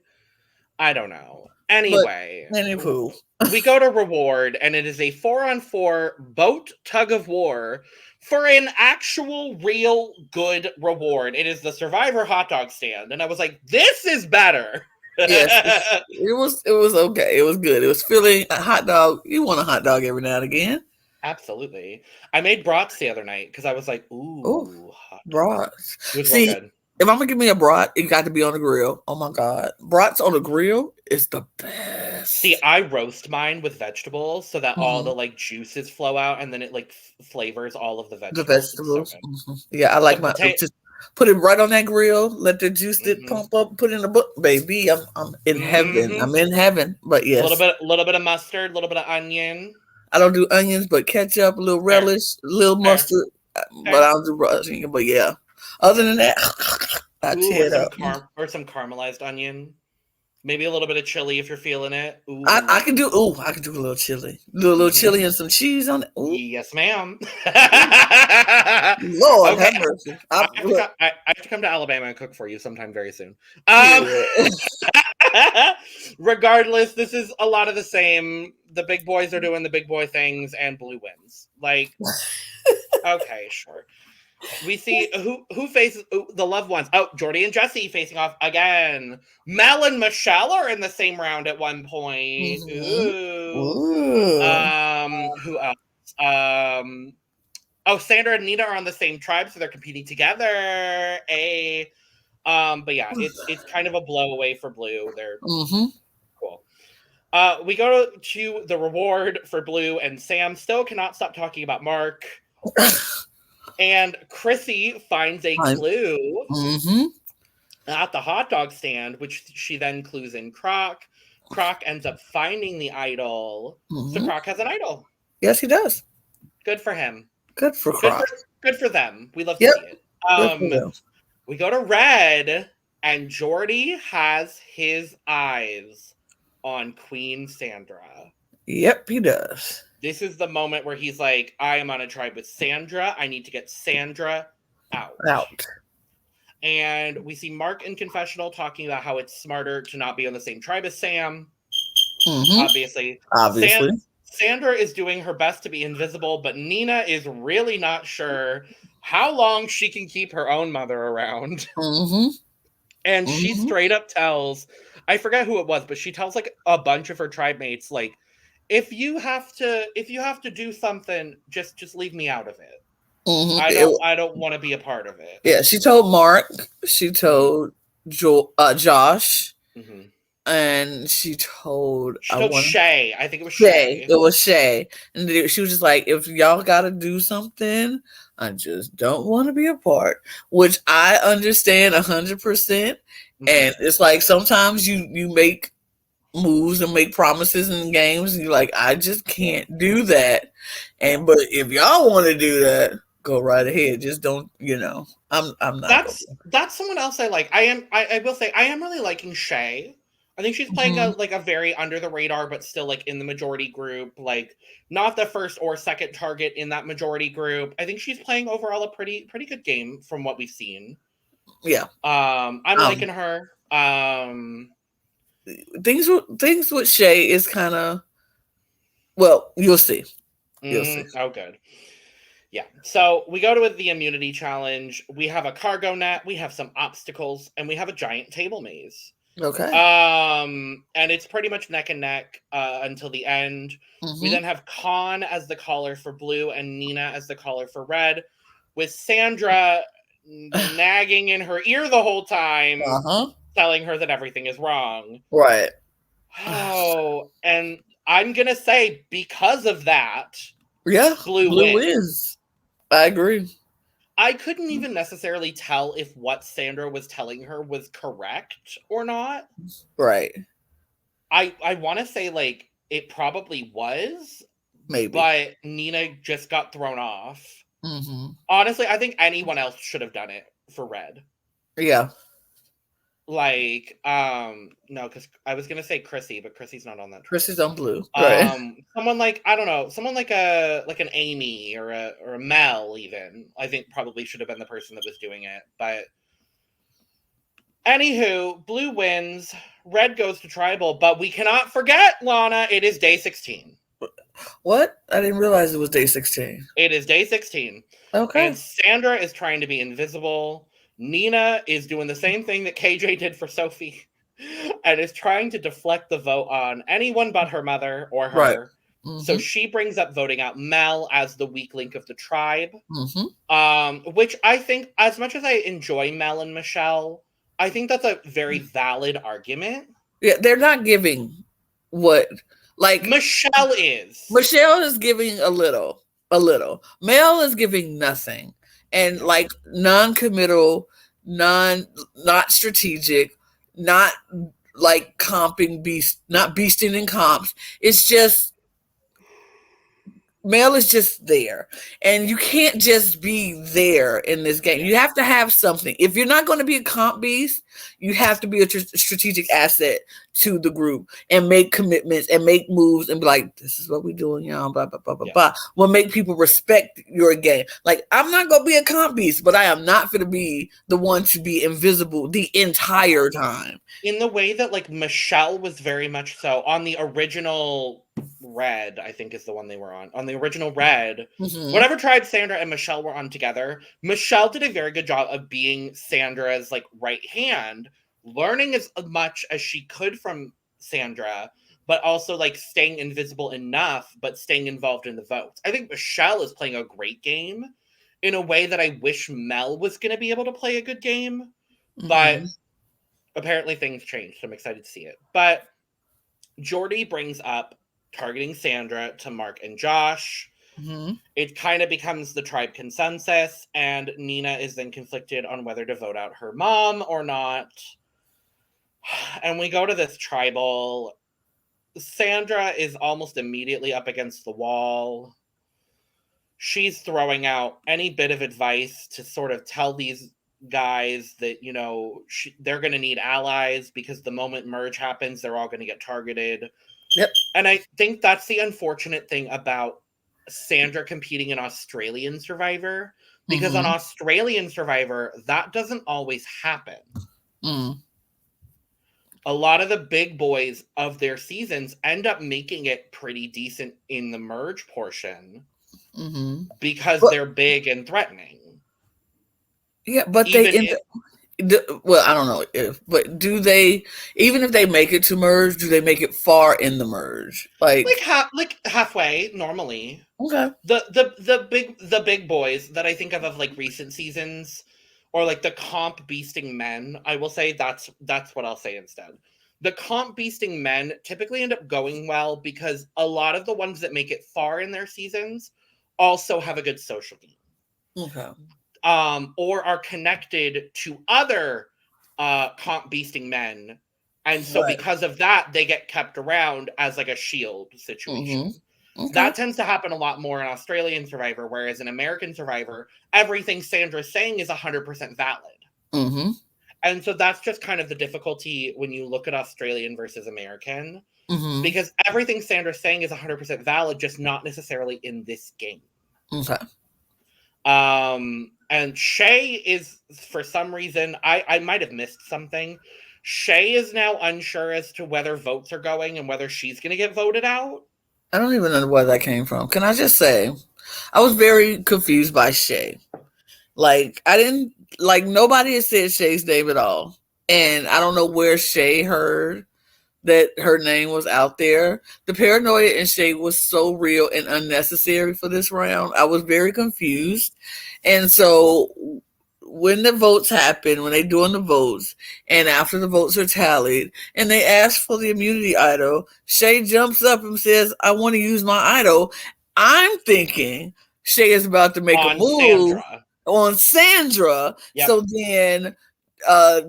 I don't know. Anyway. Anywho. We go to reward, and it is a 4-on-4 boat tug of war for an actual, real, good reward. It is the Survivor hot dog stand. And I was like, this is better. Yes. It was okay. It was good. It was filling a hot dog. You want a hot dog every now and again. Absolutely. I made brats the other night because I was like, ooh hot brats. It was real good. If I'm going to give me a brat, it got to be on the grill. Oh, my God. Brats on the grill is the best. See, I roast mine with vegetables so that all the, juices flow out, and then it, flavors all of the vegetables. The vegetables. So yeah, I like just put it right on that grill. Let the juice pump up. Put it in the book. Baby, I'm in heaven. I'm in heaven. But yes. A little bit of mustard, a little bit of onion. I don't do onions, but ketchup, a little relish, a little mustard. But I don't do onion. But yeah. Other than that, I tear it up. Or some caramelized onion. Maybe a little bit of chili if you're feeling it. Ooh. I can do a little chili. Do a little chili and some cheese on it. Ooh. Yes, ma'am. Lord have mercy. I have to come to Alabama and cook for you sometime very soon. Regardless, this is a lot of the same. The big boys are doing the big boy things, and Blue wins. Okay, sure. We see who faces the loved ones. Oh, Jordy and Jesse facing off again. Mel and Michelle are in the same round at one point. Mm-hmm. Ooh. Who else? Sandra and Nina are on the same tribe, so they're competing together. But yeah, it's kind of a blow away for Blue. They're cool. We go to the reward for Blue, and Sam still cannot stop talking about Mark. And Chrissy finds a clue at the hot dog stand, which she then clues in Croc. Croc ends up finding the idol. So Croc has an idol. Yes, he does. Good for him. Good for Good Cross. for them. We love to Yep. see it. Good for them. We go to Red, and Jordy has his eyes on Queen Sandra. Yep, he does. This is the moment where he's like, I am on a tribe with Sandra. I need to get Sandra out. And we see Mark in confessional talking about how it's smarter to not be on the same tribe as Sam. Mm-hmm. Obviously. Sandra is doing her best to be invisible, but Nina is really not sure how long she can keep her own mother around. Mm-hmm. And she straight up tells, I forget who it was, but she tells like a bunch of her tribe mates, like, if you have to do something, just leave me out of it. Mm-hmm. I don't want to be a part of it. Yeah, she told Mark. She told Josh. Mm-hmm. And she told Shay. I think it was Shay. It was Shay. And she was just like, if y'all got to do something, I just don't want to be a part. Which I understand 100%. Mm-hmm. And it's like sometimes you make moves and make promises in games, and you're like, I just can't do that. And but if y'all want to do that, go right ahead. Just don't, I'm not. That's someone else I like. I will say I am really liking Shay. I think she's playing a very under the radar, but still like in the majority group, like not the first or second target in that majority group. I think she's playing overall a pretty good game from what we've seen. Yeah. I'm liking her. Things with Shay is kind of, well, you'll see. You'll see. Oh, good. Yeah. So we go to the immunity challenge. We have a cargo net. We have some obstacles, and we have a giant table maze. Okay. And it's pretty much neck and neck until the end. Mm-hmm. We then have Khan as the caller for blue and Nina as the caller for red, with Sandra nagging in her ear the whole time, telling her that everything is wrong. Right. Oh, and I'm gonna say because of that, yeah, blue wins. I agree. I couldn't even necessarily tell if what Sandra was telling her was correct or not. Right. I want to say like it probably was. Maybe. But Nina just got thrown off. Mm-hmm. Honestly, I think anyone else should have done it for red. Yeah. Like, no, because I was gonna say Chrissy, but Chrissy's not on that. Chrissy's on blue. Right. Someone like I don't know, someone like an Amy or a Mel even. I think probably should have been the person that was doing it. But anywho, blue wins. Red goes to tribal, but we cannot forget, Lana. It is day 16. What? I didn't realize it was day 16. It is day 16. Okay. And Sandra is trying to be invisible. Nina is doing the same thing that KJ did for Sophie and is trying to deflect the vote on anyone but her mother or her. Right. Mm-hmm. So she brings up voting out Mel as the weak link of the tribe, which I think, as much as I enjoy Mel and Michelle, I think that's a very valid argument. Yeah, they're not giving what, like... Michelle is. Michelle is giving a little. Mel is giving nothing. And like non-committal, not strategic, not like comping not beasting in comps. It's just Mel is just there. And you can't just be there in this game. You have to have something. If you're not going to be a comp beast, you have to be a strategic asset to the group and make commitments and make moves and be like, this is what we're doing, y'all, blah, blah, blah, blah, blah. Will make people respect your game. Like, I'm not going to be a comp beast, but I am not going to be the one to be invisible the entire time. In the way that, like, Michelle was very much so on the original Red, I think is the one they were on. On the original Red, whatever tribe Sandra and Michelle were on together, Michelle did a very good job of being Sandra's, like, right hand, learning as much as she could from Sandra, but also like staying invisible enough, but staying involved in the votes. I think Michelle is playing a great game in a way that I wish Mel was going to be able to play a good game, but apparently things changed. So I'm excited to see it. But Jordy brings up targeting Sandra to Mark and Josh. It kind of becomes the tribe consensus, and Nina is then conflicted on whether to vote out her mom or not. And we go to this tribal. Sandra is almost immediately up against the wall. she's throwing out any bit of advice to sort of tell these guys that, you know, they're going to need allies because the moment merge happens, they're all going to get targeted. Yep. And I think that's the unfortunate thing about Sandra competing in Australian Survivor, because on Australian Survivor, that doesn't always happen. A lot of the big boys of their seasons end up making it pretty decent in the merge portion because they're big and threatening. Yeah, but well, I don't know but do they, even if they make it to merge, do they make it far in the merge? Like halfway normally. Okay. The big boys that I think of like recent seasons, or like the comp beasting men, I will say that's what I'll say instead. The comp beasting men typically end up going well because a lot of the ones that make it far in their seasons also have a good social game. Okay. Or are connected to other comp beasting men. And so because of that, they get kept around as like a shield situation. Okay. That tends to happen a lot more in Australian Survivor, whereas in American Survivor, everything Sandra's saying is 100% valid. And so that's just kind of the difficulty when you look at Australian versus American, because everything Sandra's saying is 100% valid, just not necessarily in this game. Okay. And Shay is, for some reason, I might have missed something. Shay is now unsure as to whether votes are going and whether she's going to get voted out. I don't even know where that came from. Can I just say, I was very confused by Shay. Like, nobody has said Shay's name at all. And I don't know where Shay heard that her name was out there. The paranoia in Shay was so real and unnecessary for this round. I was very confused. And so when the votes happen, when they're doing the votes, and after the votes are tallied, and they ask for the immunity idol, Shay jumps up and says, I want to use my idol. I'm thinking Shay is about to make a move on Sandra. Yep. So then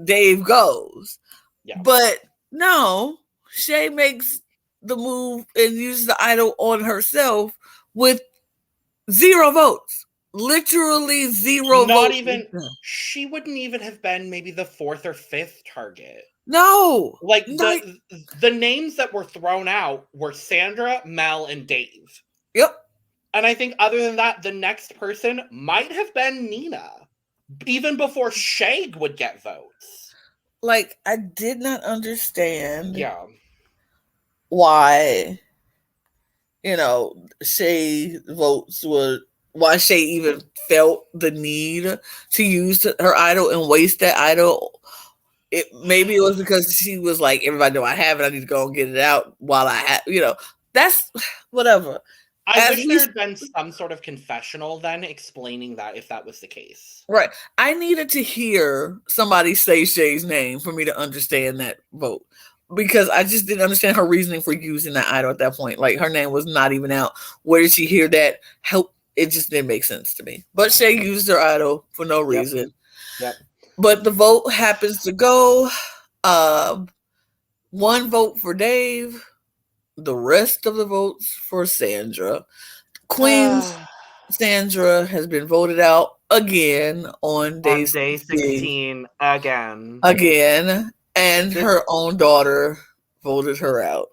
Dave goes. Yeah. But no, Shay makes the move and uses the idol on herself with 0 votes. Literally 0 Not votes. Even, she wouldn't even have been maybe the 4th or 5th target. No. Like, the names that were thrown out were Sandra, Mel, and Dave. Yep. And I think other than that, the next person might have been Nina, even before Shay would get votes. Like, I did not understand why, Shay votes were, why Shay even felt the need to use her idol and waste that idol. Maybe it was because she was like, everybody know I have it, I need to go and get it out while I have, that's whatever. I wish there had been some sort of confessional then explaining that, if that was the case. Right. I needed to hear somebody say Shay's name for me to understand that vote, because I just didn't understand her reasoning for using that idol at that point. Like, her name was not even out. Where did she hear that? It just didn't make sense to me. But Shay used her idol for no reason. Yep. But the vote happens to go 1 vote for Dave. The rest of the votes for Sandra. Queen Sandra has been voted out again on day 16 again. And her own daughter voted her out.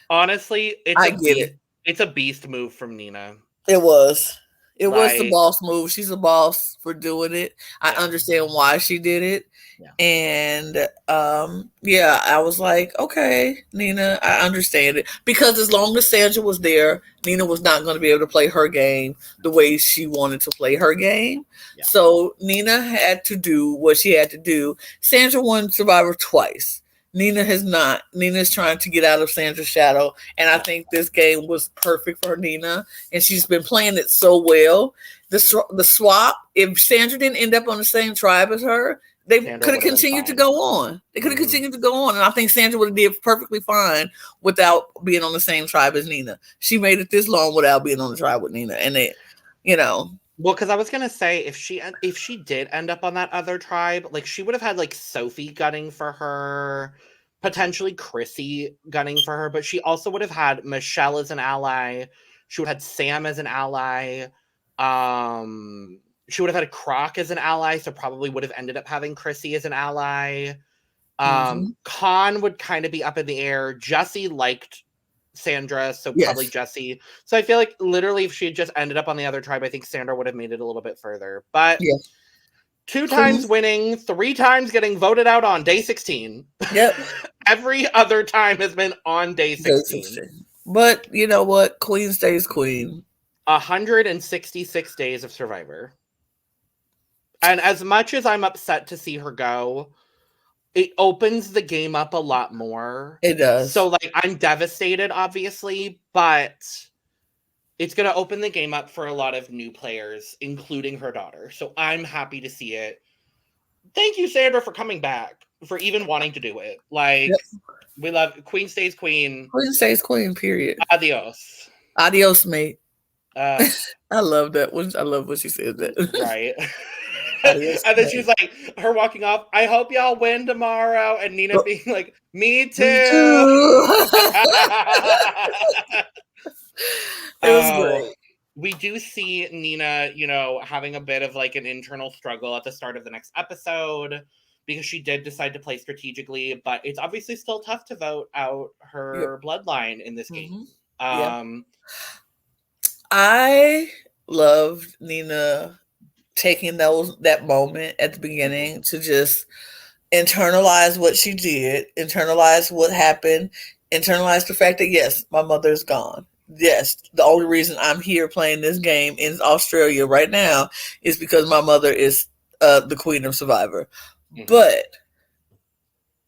Honestly, it's a beast move from Nina. It was the boss move. She's a boss for doing it. I understand why she did it. Yeah. And I was like, okay, Nina, I understand it. Because as long as Sandra was there, Nina was not going to be able to play her game the way she wanted to play her game. Yeah. So Nina had to do what she had to do. Sandra won Survivor twice. Nina has not. Nina's trying to get out of Sandra's shadow. And I think this game was perfect for Nina. And she's been playing it so well. The swap, if Sandra didn't end up on the same tribe as her, they could have continued to go on. They could have continued to go on. And I think Sandra would have did perfectly fine without being on the same tribe as Nina. She made it this long without being on the tribe with Nina. And it, Well, because I was going to say, if she did end up on that other tribe, like, she would have had, like, Sophie gunning for her, potentially Chrissy gunning for her, but she also would have had Michelle as an ally. She would have had Sam as an ally. She would have had Croc as an ally, so probably would have ended up having Chrissy as an ally. Khan would kind of be up in the air. Jesse liked Sandra, so probably Jesse. So I feel like literally if she had just ended up on the other tribe, I think Sandra would have made it a little bit further. But 2 times winning, 3 times getting voted out on day 16. Yep. Every other time has been on day 16. But you know what? Queen stays queen. 166 days of Survivor. And as much as I'm upset to see her go, it opens the game up a lot more. It does. So, like, I'm devastated, obviously, but it's going to open the game up for a lot of new players, including her daughter. So I'm happy to see it. Thank you, Sandra, for coming back, for even wanting to do it. Like, we love Queen stays queen. Queen stays queen, period. Adios. Adios, mate. I love that. I love when she said that. Right. And then she's like, her walking off, I hope y'all win tomorrow. And Nina being like, me too. It was great. We do see Nina, you know, having a bit of like an internal struggle at the start of the next episode because she did decide to play strategically, but it's obviously still tough to vote out her bloodline in this game. I loved Nina taking that moment at the beginning to just internalize what she did, internalize what happened, internalize the fact that, yes, my mother's gone. Yes, the only reason I'm here playing this game in Australia right now is because my mother is the queen of Survivor. But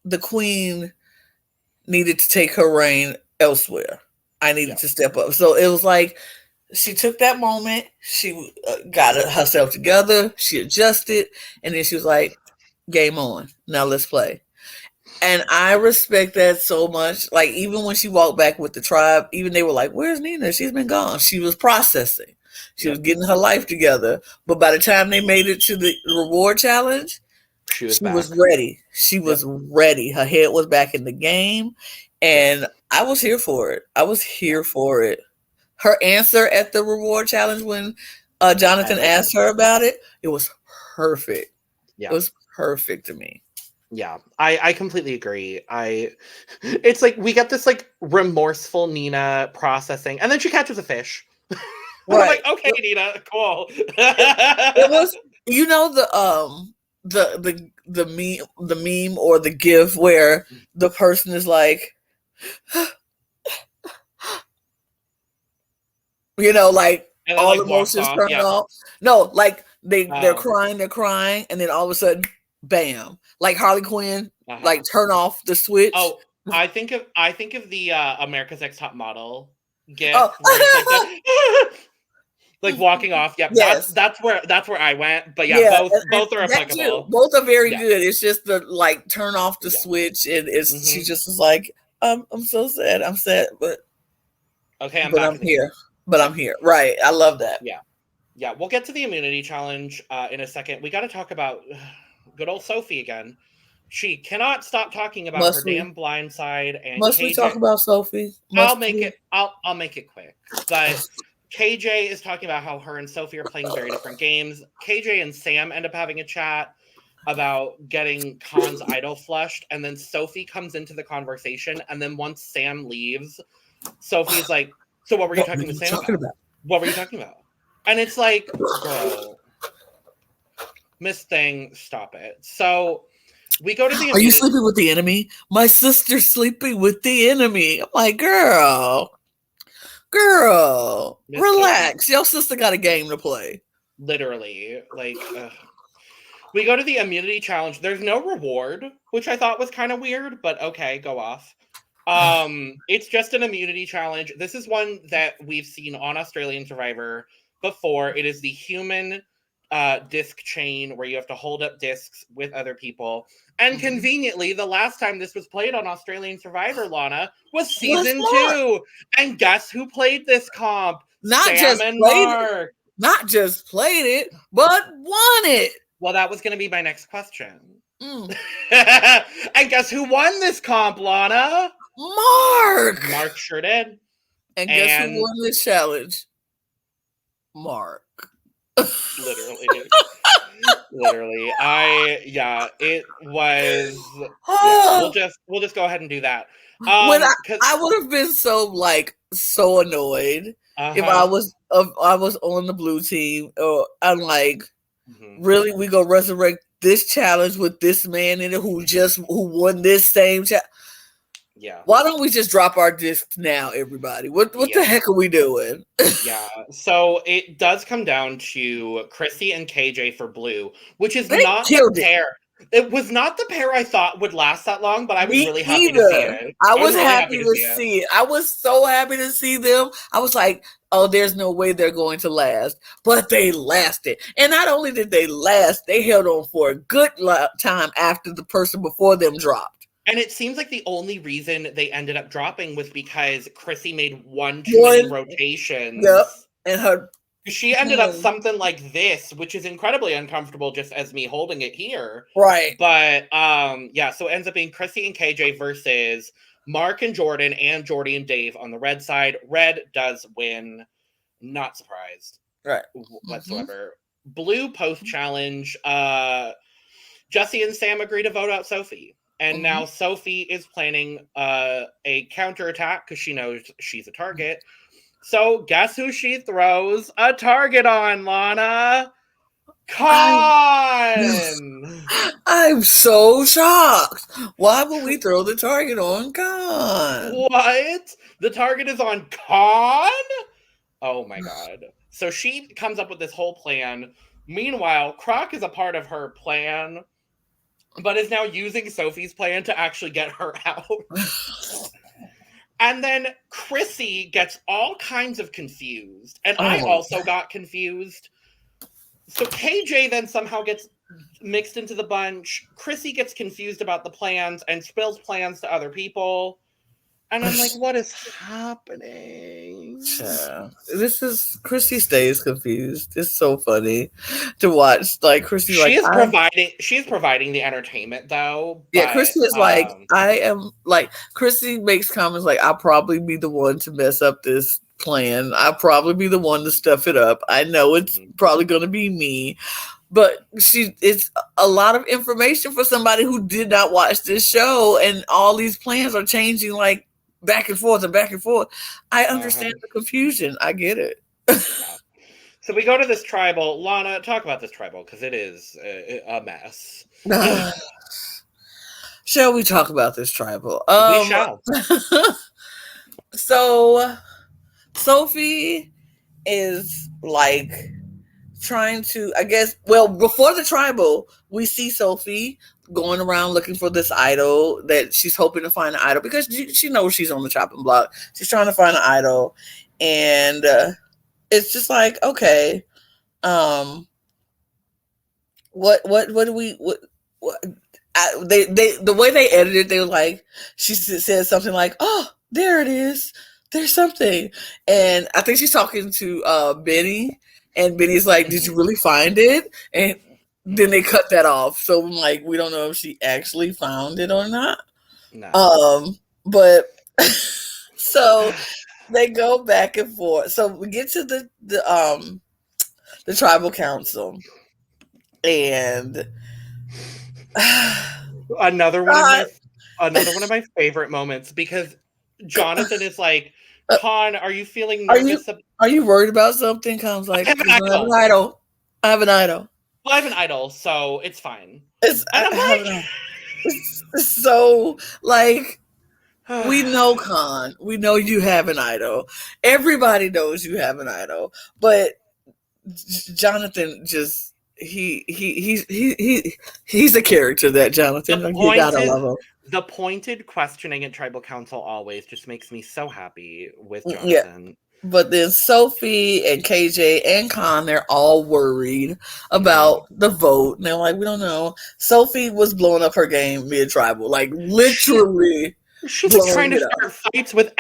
the queen needed to take her reign elsewhere. I needed to step up. So it was like, she took that moment, she got herself together, she adjusted, and then she was like, game on. Now let's play. And I respect that so much. Like, even when she walked back with the tribe, even they were like, where's Nina? She's been gone. She was processing. She was getting her life together. But by the time they made it to the reward challenge, she was ready. She was ready. Her head was back in the game. And I was here for it. I was here for it. Her answer at the reward challenge when Jonathan asked her about it, it was perfect. It was perfect to me. Yeah, I completely agree. It's like we get this like remorseful Nina processing, and then she catches a fish. I'm like, okay, Nina, cool. It was, you know, the meme or the gif where the person is like, you know, like then, all like, emotions turn off. No, like they're crying, and then all of a sudden, bam! Like Harley Quinn, like turn off the switch. Oh, I think of the America's Next Top Model gif, where it's like walking off. Yep, that's where I went. But both are applicable. Both are very good. It's just the like turn off the switch, and she just is like, I'm so sad. I'm sad, but okay, I'm here. But I'm here. Right. I love that. Yeah. We'll get to the immunity challenge in a second. We got to talk about good old Sophie again. She cannot stop talking about her damn blind side. And Must we talk about Sophie? I'll make it quick. But KJ is talking about how her and Sophie are playing very different games. KJ and Sam end up having a chat about getting Khan's idol flushed, and then Sophie comes into the conversation, and then once Sam leaves, Sophie's like, so what were you talking to Sam about? What were you talking about? And it's like, girl, Miss Thing, stop it. So we go to the... Are you sleeping with the enemy? My sister's sleeping with the enemy. I'm like, girl, relax. Your sister got a game to play. Literally. Like, we go to the immunity challenge. There's no reward, which I thought was kind of weird, but okay, go off. It's just an immunity challenge. This is one that we've seen on Australian Survivor before. It is the human disc chain where you have to hold up discs with other people. And conveniently, the last time this was played on Australian Survivor, Lana, was season 2. And guess who played this comp? Not just played it, but won it. Well, that was going to be my next question. And guess who won this comp, Lana? Mark sure did. And guess who won this challenge? Mark. Literally. Literally. It was we'll just go ahead and do that. When Cause I would have been so annoyed if I was on the blue team, or I'm like, really, we gonna resurrect this challenge with this man in it who won this same challenge? Yeah. Why don't we just drop our discs now, everybody? What the heck are we doing? Yeah. So it does come down to Chrissy and KJ for blue, which is not the pair. It was not the pair I thought would last that long, but I was really happy to see it. I was really happy to see it. I was so happy to see them. I was like, oh, there's no way they're going to last. But they lasted. And not only did they last, they held on for a good time after the person before them dropped. And it seems like the only reason they ended up dropping was because Chrissy made one too many rotations. Yep. And she ended up something like this, which is incredibly uncomfortable just as me holding it here. Right. But so it ends up being Chrissy and KJ versus Mark and Jordan and Jordy and Dave on the red side. Red does win. Not surprised. Right. Whatsoever. Blue post-challenge. Jesse and Sam agree to vote out Sophie. And now Sophie is planning a counterattack because she knows she's a target. So guess who she throws a target on, Lana? Con! I'm so shocked. Why would we throw the target on Con? What? The target is on Con? Oh my god. So she comes up with this whole plan. Meanwhile, Croc is a part of her plan, but is now using Sophie's plan to actually get her out. And then Chrissy gets all kinds of confused. And I also got confused. So KJ then somehow gets mixed into the bunch. Chrissy gets confused about the plans and spills plans to other people. And I'm like, what is happening? Yeah. Chrissy stays confused. It's so funny to watch. Like Chrissy, she's providing the entertainment though. Yeah, but, Chrissy is Chrissy makes comments like, I'll probably be the one to mess up this plan. I'll probably be the one to stuff it up. I know it's probably gonna be me. But it's a lot of information for somebody who did not watch this show, and all these plans are changing like back and forth and back and forth. I understand the confusion. I get it. So we go to this tribal. Lana, talk about this tribal because it is a mess. Shall we talk about this tribal? We shall. So Sophie is like trying to, I guess, before the tribal, we see Sophie going around looking for this idol that she's hoping to find an idol because she knows she's on the chopping block. She's trying to find an idol, and it's just like, okay, the way they edited, they were like, she said something like, oh, there it is, there's something, and I think she's talking to Benny, and Benny's like, did you really find it? And then they cut that off. So I'm like, we don't know if she actually found it or not. No. But so they go back and forth. So we get to the tribal council, and another one of my favorite moments, because Jonathan is like, Con, are you feeling nervous? Are you worried about something? Con's like, I have an idol. I have an idol. Well, I have an idol, so it's fine. So, like, we know, Con. We know you have an idol. Everybody knows you have an idol. But Jonathan just he's a character, that Jonathan. You gotta love him. The pointed questioning at Tribal Council always just makes me so happy with Jonathan. Yeah. But then Sophie and KJ and Con, they're all worried about the vote. And they're like, we don't know. Sophie was blowing up her game mid-tribal. Like, literally. She's trying to start fights with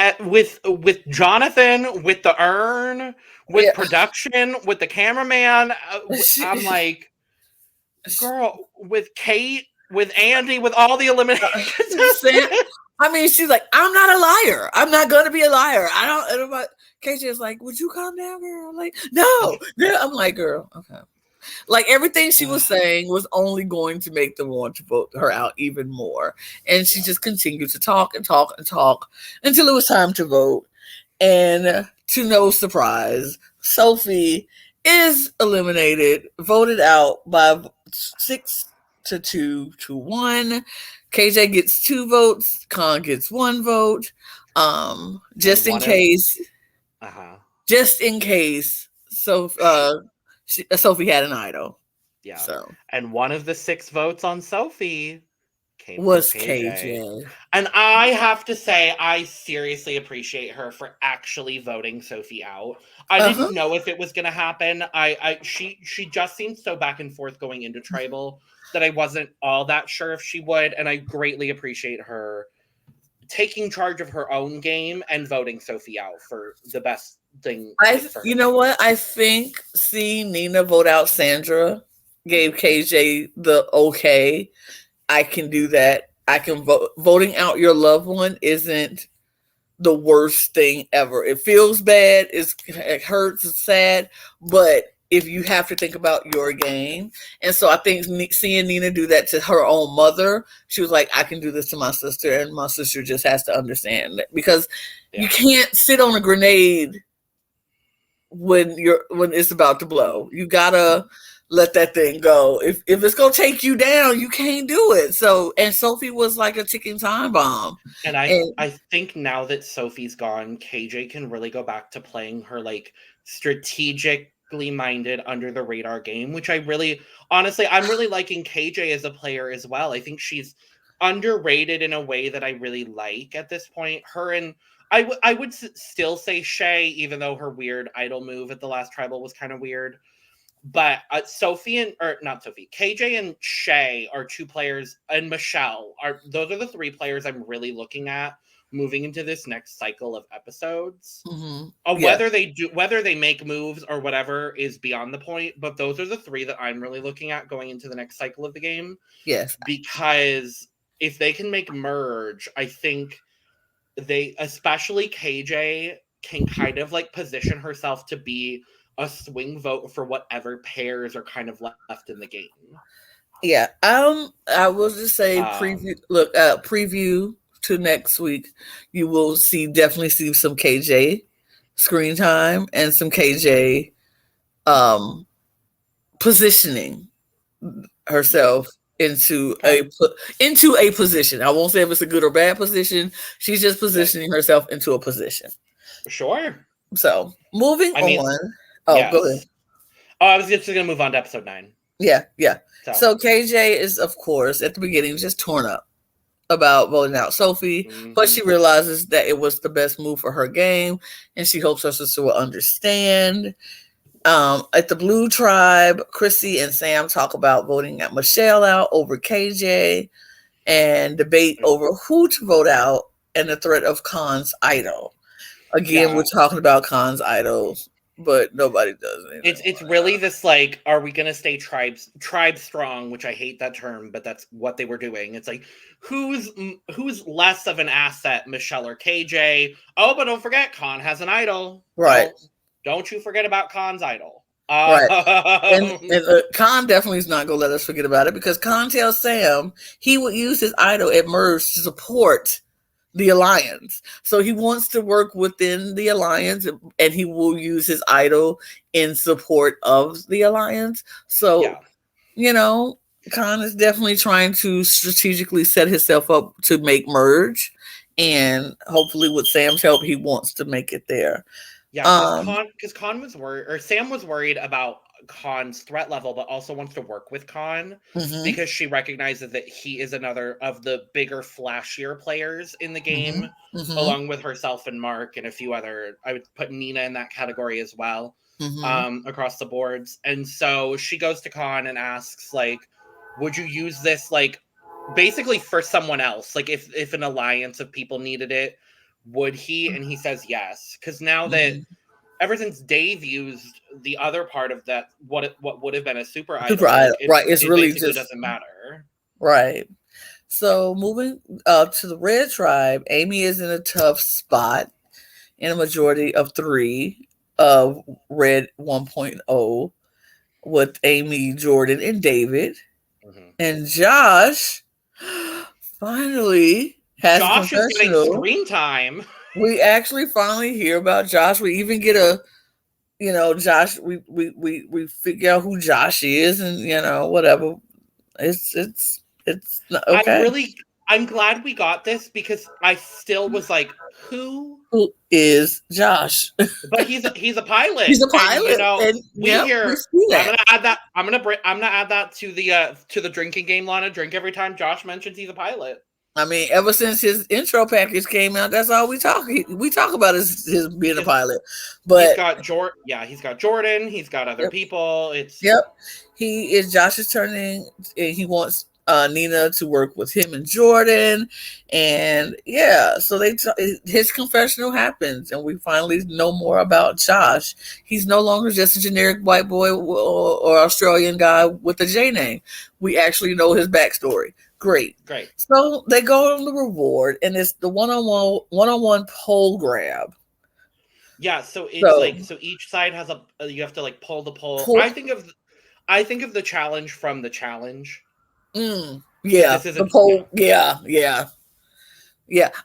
Jonathan, with the urn, with production, with the cameraman. I'm like, girl, with Kate. with Andy with all the eliminations. I mean, she's like, I'm not a liar. I'm not going to be a liar. I don't. And I'm like, KJ is like, would you calm down, girl? I'm like, no. I'm like, girl, okay. Like everything she was saying was only going to make them want to vote her out even more. And she just continued to talk and talk and talk until it was time to vote. And to no surprise, Sophie is eliminated, voted out by 6-2 to 1. KJ gets 2 votes. Con gets 1 vote. Just in case. Just in case. So Sophie had an idol. Yeah. So. And one of the 6 votes on Sophie was KJ. And I have to say, I seriously appreciate her for actually voting Sophie out. I didn't know if it was going to happen. She just seemed so back and forth going into Tribal that I wasn't all that sure if she would. And I greatly appreciate her taking charge of her own game and voting Sophie out for the best thing. You know what? I think seeing Nina vote out Sandra gave KJ the okay. I can do that. I can vote. Voting out your loved one isn't the worst thing ever. It feels bad. It hurts. It's sad. But if you have to think about your game, and so I think seeing Nina do that to her own mother, she was like, I can do this to my sister, and my sister just has to understand that, because you can't sit on a grenade when it's about to blow. You gotta let that thing go. If it's gonna take you down, you can't do it. So, and Sophie was like a ticking time bomb. And I think now that Sophie's gone, KJ can really go back to playing her like strategically minded, under the radar game, which I'm really liking KJ as a player as well. I think she's underrated in a way that I really like at this point. Her and I would still say Shay, even though her weird idol move at the last Tribal was kind of weird. But KJ and Shay are 2 players, and Michelle those are the 3 players I'm really looking at moving into this next cycle of episodes. Whether they make moves or whatever is beyond the point, but those are the 3 that I'm really looking at going into the next cycle of the game. Yes. Because if they can make merge, I think especially KJ, can kind of like position herself to be a swing vote for whatever pairs are kind of left in the game. Yeah. I will just say preview to next week. You will definitely see some KJ screen time and some KJ positioning herself into a position. I won't say if it's a good or bad position. She's just positioning herself into a position. Sure. So moving on. Oh, yes. Go ahead. Oh, I was just going to move on to episode 9. Yeah. So KJ is, of course, at the beginning just torn up about voting out Sophie, but she realizes that it was the best move for her game, and she hopes her sister will understand. At the Blue Tribe, Chrissy and Sam talk about voting at Michelle out over KJ and debate over who to vote out and the threat of Khan's idol. Again, we're talking about Khan's idols, but nobody does it. It's really this like, are we gonna stay tribe strong? Which I hate that term, but that's what they were doing. It's like, who's less of an asset, Michelle or KJ? Oh, but don't forget, Khan has an idol, right? Don't you forget about Khan's idol. Right. And Khan definitely is not gonna let us forget about it, because Khan tells Sam he would use his idol at Merge to support the alliance. So he wants to work within the alliance, and he will use his idol in support of the alliance. So, Khan is definitely trying to strategically set himself up to make Merge, and hopefully with Sam's help, he wants to make it there. Yeah, because Khan was worried, or Sam was worried about Khan's threat level, but also wants to work with Khan because she recognizes that he is another of the bigger, flashier players in the game, along with herself and Mark and a few other. I would put Nina in that category as well, across the boards. And so she goes to Khan and asks, like, would you use this, like, basically for someone else? Like, if an alliance of people needed it, would he? And he says yes, because now that ever since Dave used the other part of that, what would have been a super idol, right? It's really just doesn't matter. Right. So moving to the red tribe, Amy is in a tough spot in a majority of three of red 1.0 with Amy, Jordan, and David. Mhm. And Josh finally has a Josh is getting confessional. screen time. We actually finally hear about Josh. We even get Josh. We figure out who Josh is, and whatever. It's not, okay. I'm glad we got this because I still was like, who? Who is Josh? But he's a pilot. He's a And, pilot, and we yep, hear. we see that. I'm gonna add that. I'm gonna add that to the drinking game. Lana, drink every time Josh mentions he's a pilot. I mean, ever since his intro package came out, that's all we talk. We talk about is his being a pilot. But he's got Jordan. He's got other people. He is Josh's turning. He wants Nina to work with him and Jordan, and so his confessional happens, and we finally know more about Josh. He's no longer just a generic white boy or Australian guy with a J name. We actually know his backstory. Great. So they go on the reward, and it's the one-on-one pole grab. Yeah, so it's so each side has you have to like pull the pole. I think of the challenge from the challenge. Yeah, the pole. Yeah.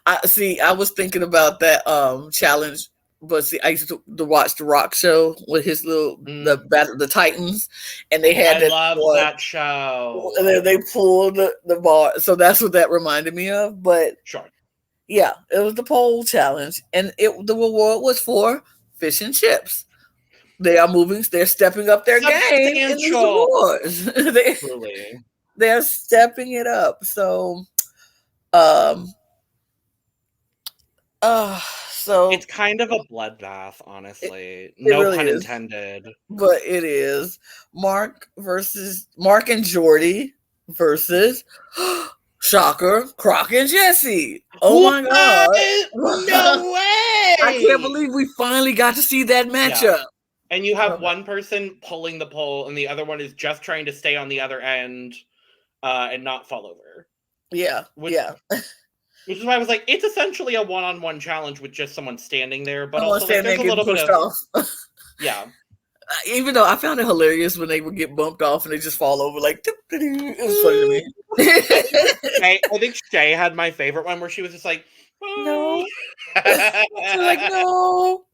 I was thinking about that challenge, but see, I used to watch the Rock show with his little the Titans, and they had that show. And they pulled the bar, so that's what that reminded me of. But sure, yeah, it was the pole challenge, and the reward was for fish and chips. They are moving. They're stepping up their game in these awards. They're stepping it up. So, so it's kind of a bloodbath, honestly. No really pun intended. But it is Mark and Jordy versus shocker, Croc and Jesse. Oh my God! No way! I can't believe we finally got to see that matchup. Yeah. And you have one person pulling the pole, and the other one is just trying to stay on the other end and not fall over. Yeah, Which is why I was like, it's essentially a one-on-one challenge with just someone standing there, but also like, there's a little bit of yeah. Even though I found it hilarious when they would get bumped off and they just fall over, like it was funny to me. I think Shay had my favorite one where she was just like, no, like no.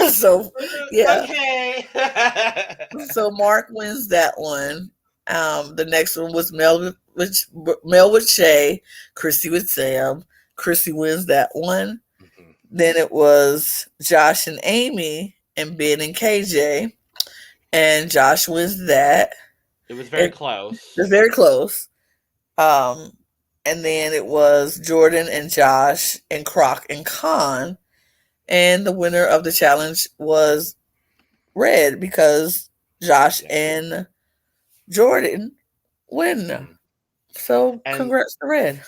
So yeah. Okay. So Mark wins that one. The next one was Mel with Shay, Chrissy with Sam. Chrissy wins that one. Mm-hmm. Then it was Josh and Amy and Ben and KJ, and Josh wins that. It was very close. It was very close. And then it was Jordan and Josh and Croc and Khan. And the winner of the challenge was Red because Josh and Jordan win. So congrats to Red.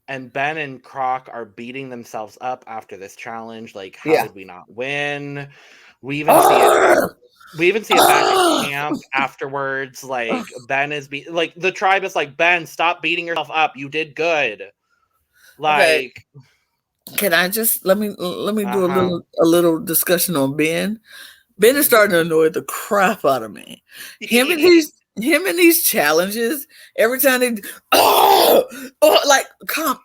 And Ben and Croc are beating themselves up after this challenge. Like, how did we not win? We even see it back at camp afterwards. Like, Ben is like the tribe is like, Ben, stop beating yourself up. You did good. Like. Okay. Can I just let me do a little discussion on Ben? Ben is starting to annoy the crap out of me. Him and these challenges, every time they like calm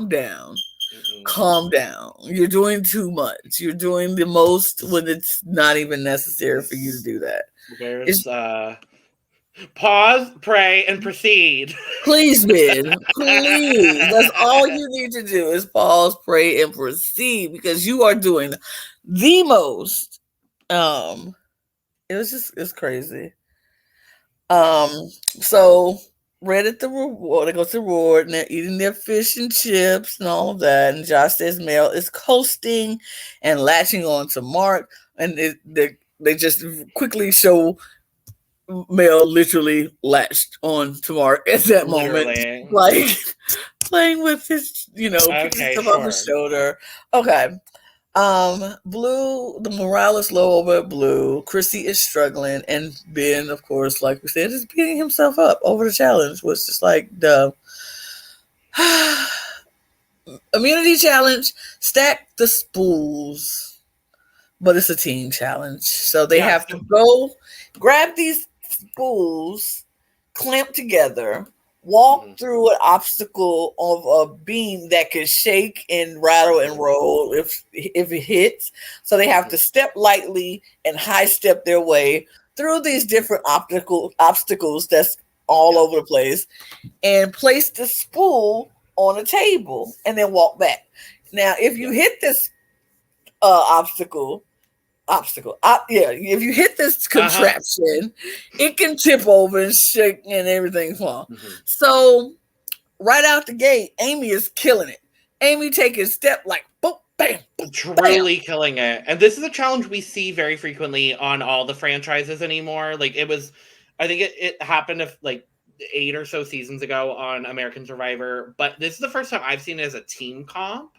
down. Mm-hmm. Calm down. You're doing too much. You're doing the most when it's not even necessary for you to do that. There's pause, pray, and proceed. Please, Ben. Please. That's all you need to do is pause, pray, and proceed because you are doing the most. It's crazy. So Red at the reward, they go to the reward and they're eating their fish and chips and all of that. And Josh says Mel is coasting and latching on to Mark, and they just quickly show Mel literally latched on to Mark at that moment, like playing with his, picking stuff off his shoulder. Okay. Blue, the morale is low over at Blue. Chrissy is struggling, and Ben, of course, like we said, is beating himself up over the challenge, which is like the immunity challenge. Stack the spools, but it's a team challenge, so they have to go grab these spools, clamp together, walk through an obstacle of a beam that can shake and rattle and roll if it hits. So they have to step lightly and high step their way through these different obstacles that's all over the place, and place the spool on a table and then walk back. Now, if you hit this if you hit this contraption, it can tip over and shake and everything fall. So right out the gate, Amy is killing it. Amy taking step like boom, bam, boom, truly killing it. And this is a challenge we see very frequently on all the franchises anymore. Like I think it happened like 8 or so seasons ago on American Survivor, but this is the first time I've seen it as a team comp.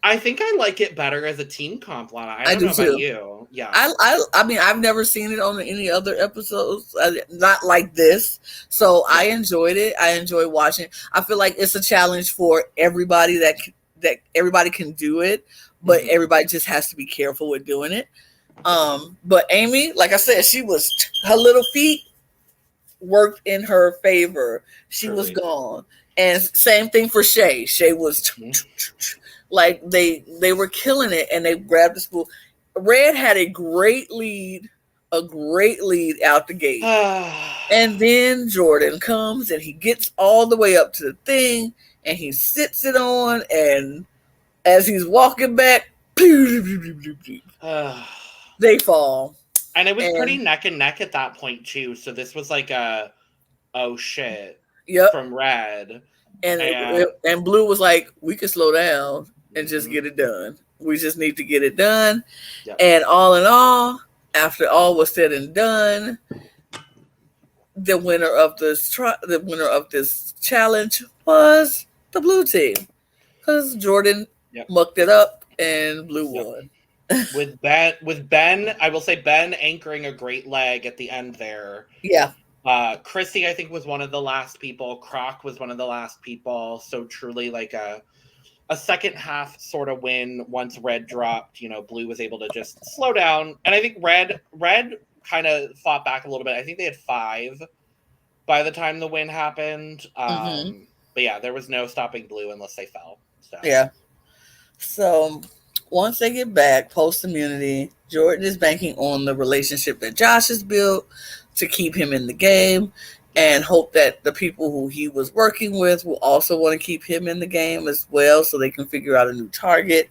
I think I like it better as a team comp, Lana. I don't know about you. Yeah. I mean, I've never seen it on any other episodes, not like this. So I enjoyed it. I enjoy watching. I feel like it's a challenge for everybody that everybody can do it, but everybody just has to be careful with doing it. But Amy, like I said, her little feet worked in her favor. She was gone. And same thing for Shay. Shay was like they were killing it, and they grabbed the spool. Red had a great lead out the gate. And then Jordan comes and he gets all the way up to the thing and he sits it on, and as he's walking back, they fall. And it was pretty neck and neck at that point too. So this was like oh shit. Yep. From Red. And Blue was like, we can slow down and just get it done. We just need to get it done. Yep. And all in all, after all was said and done, the winner of this challenge was the Blue team, because Jordan mucked it up and Blue won. With Ben, I will say Ben anchoring a great leg at the end there. Yeah. Chrissy, I think, was one of the last people. Croc was one of the last people. So truly like a second half sort of win once Red dropped. Blue was able to just slow down. And I think Red kind of fought back a little bit. I think they had 5 by the time the win happened. But yeah, there was no stopping Blue unless they fell. So. Yeah. So once they get back post-immunity, Jordan is banking on the relationship that Josh has built to keep him in the game, and hope that the people who he was working with will also want to keep him in the game as well, so they can figure out a new target.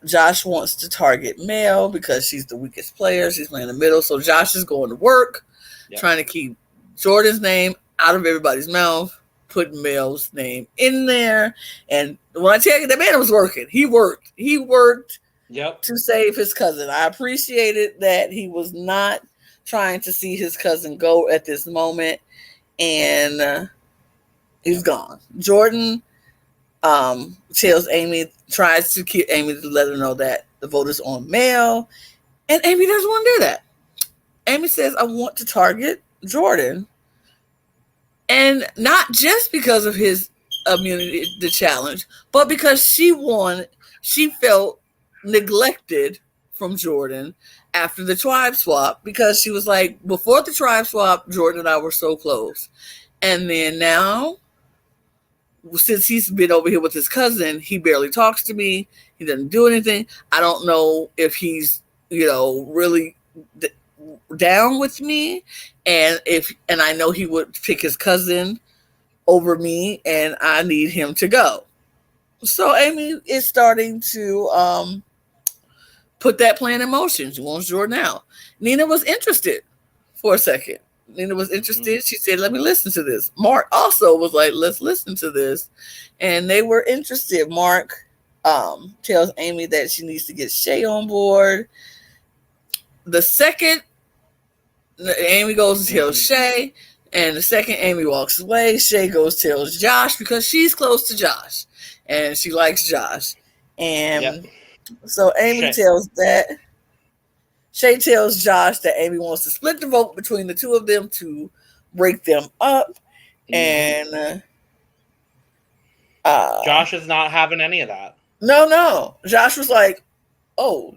Josh wants to target Mel because she's the weakest player. She's playing the middle, so Josh is going to work, trying to keep Jordan's name out of everybody's mouth, putting Mel's name in there. And when I tell you, the man was working. He worked. To save his cousin. I appreciated that he was not trying to see his cousin go at this moment, and he's gone. Jordan tries to keep Amy to let her know that the vote is on Mel, and Amy doesn't want to do that. Amy says, I want to target Jordan, and not just because of his immunity, the challenge, but because she felt neglected from Jordan after the tribe swap, because she was like, before the tribe swap, Jordan and I were so close, and then now, since he's been over here with his cousin, he barely talks to me. He doesn't do anything. I don't know if he's really down with me, and I know he would pick his cousin over me, and I need him to go. So Amy is starting to put that plan in motion. She wants Jordan out. Nina was interested for a second. She said, let me listen to this. Mark also was like, let's listen to this. And they were interested. Mark tells Amy that she needs to get Shay on board. The second Amy goes and tells Shay, and the second Amy walks away, Shay goes tells Josh, because she's close to Josh. and she likes Josh. Yep. And so Amy Shay tells Josh that Amy wants to split the vote between the two of them to break them up. And Josh is not having any of that. No. Josh was like, "Oh,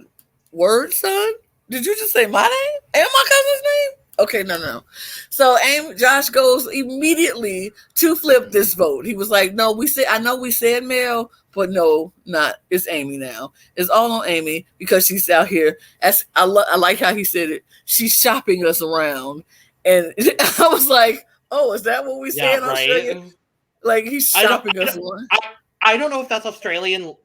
word, son? Did you just say my name and my cousin's name?" Okay, no. So Josh goes immediately to flip this vote. He was like, "No, I know we said Mel, but no, not. It's Amy now. It's all on Amy because she's out here." I like how he said it. She's shopping us around, and I was like, "Oh, is that what we say in Australia?" Like he's shopping us around. I don't know if that's Australian.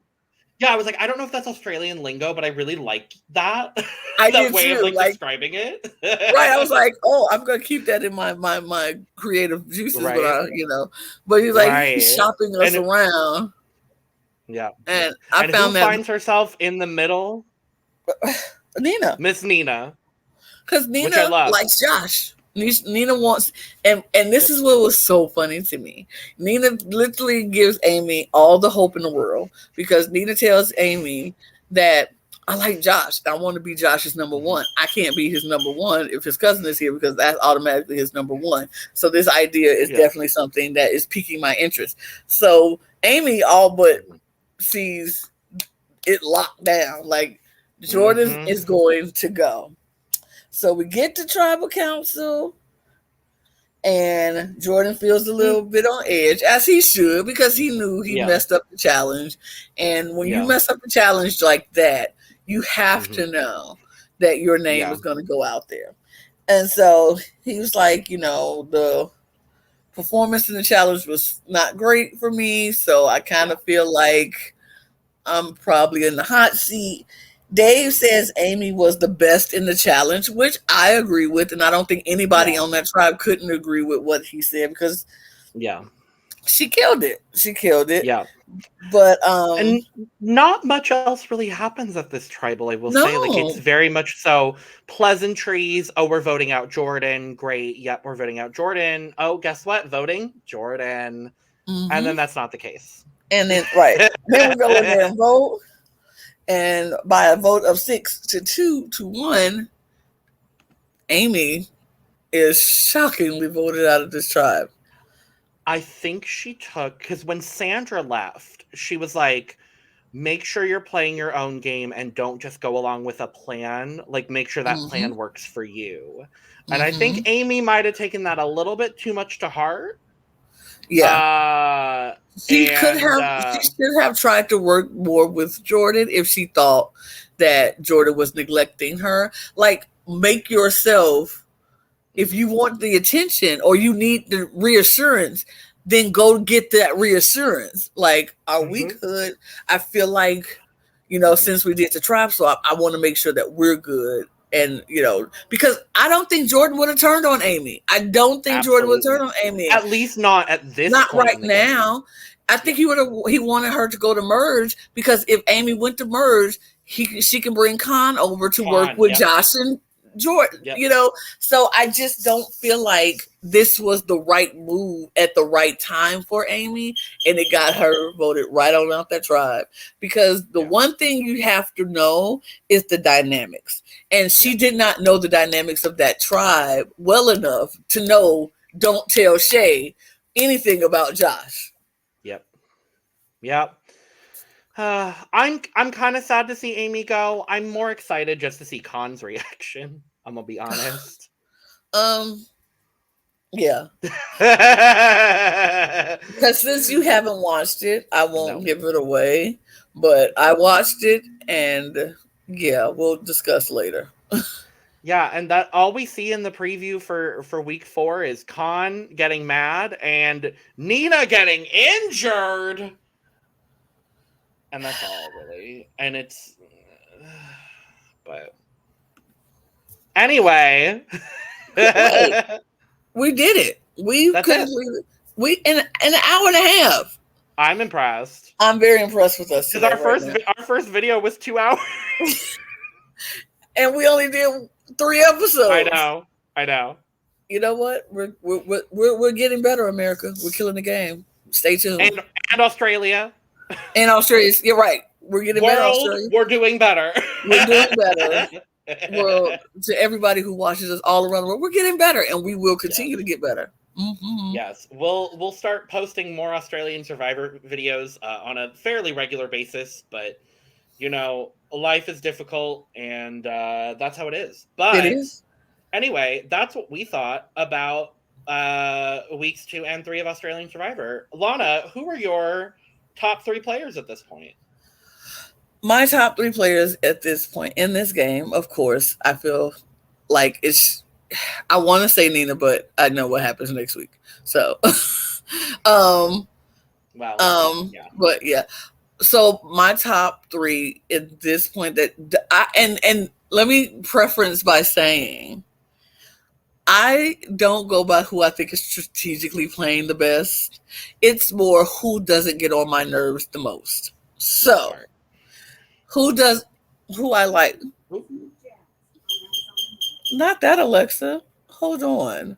Yeah, I was like, I don't know if that's Australian lingo, but I really like that. That way of describing it. Right. I was like, oh, I'm gonna keep that in my creative juices, right. But he's like he's shopping us around. Yeah. And I found that finds herself in the middle. Nina. Miss Nina. Because Nina likes Josh. Nina wants, and this is what was so funny to me. Nina literally gives Amy all the hope in the world because Nina tells Amy that I like Josh. I want to be Josh's number one. I can't be his number one if his cousin is here because that's automatically his number one. So this idea is definitely something that is piquing my interest. So Amy all but sees it locked down. Like Jordan is going to go. So we get to tribal council, and Jordan feels a little bit on edge, as he should, because he knew he messed up the challenge. And when you mess up the challenge like that, you have to know that your name is going to go out there. And so he was like, the performance in the challenge was not great for me, so I kind of feel like I'm probably in the hot seat. Dave says Amy was the best in the challenge, which I agree with, and I don't think anybody on that tribe couldn't agree with what he said because she killed it. Yeah. But and not much else really happens at this tribal, I will say. Like it's very much so pleasantries. Oh, we're voting out Jordan. Great. Yep, we're voting out Jordan. Oh, guess what? Voting Jordan. And then that's not the case. And then then we go in there and vote. And by a vote of 6-2 to 1, Amy is shockingly voted out of this tribe. I think she took, because when Sandra left, she was like, make sure you're playing your own game and don't just go along with a plan. Like, make sure that plan works for you. And I think Amy might have taken that a little bit too much to heart. Yeah. She should have tried to work more with Jordan if she thought that Jordan was neglecting her. Like, make yourself, if you want the attention or you need the reassurance, then go get that reassurance. Like, are we good? I feel like, since we did the tribe swap, I want to make sure that we're good. And, because I don't think Jordan would have turned on Amy. I don't think Jordan would turn on Amy. At least not at this point. Not right now. I think he wanted her to go to merge because if Amy went to merge, she can bring Khan over to work with Josh and Jordan, So I just don't feel like this was the right move at the right time for Amy, and it got her voted right on out that tribe. Because the one thing you have to know is the dynamics, and she did not know the dynamics of that tribe well enough to know. Don't tell Shay anything about Josh. Yep. I'm kind of sad to see Amy go. I'm more excited just to see Khan's reaction. I'm gonna be honest. Yeah. Because since you haven't watched it, I won't give it away. But I watched it, and we'll discuss later. Yeah, and that all we see in the preview for week 4 is Khan getting mad and Nina getting injured. And that's all, really. And it's... But... Anyway. We did it. We couldn't believe it. We in an hour and a half. I'm impressed. I'm very impressed with us. Because our first video was 2 hours. And we only did 3 episodes. I know. You know what? We're getting better, America. We're killing the game. Stay tuned. And Australia. And Australia, you're right. We're getting better, World, Australia. we're doing better. We're doing better. World, to everybody who watches us all around the world, we're getting better, and we will continue to get better. Mm-hmm. Yes, we'll start posting more Australian Survivor videos on a fairly regular basis, but life is difficult, and that's how it is. But It is. Anyway, that's what we thought about weeks 2 and 3 of Australian Survivor. Lana, who are your top 3 players at this point? My top 3 players at this point in this game, of course, I feel like I want to say Nina, but I know what happens next week. So, yeah. But yeah. So my top 3 at this point and let me preference by saying I don't go by who I think is strategically playing the best. It's more who doesn't get on my nerves the most. So who I like. Not that, Alexa. Hold on.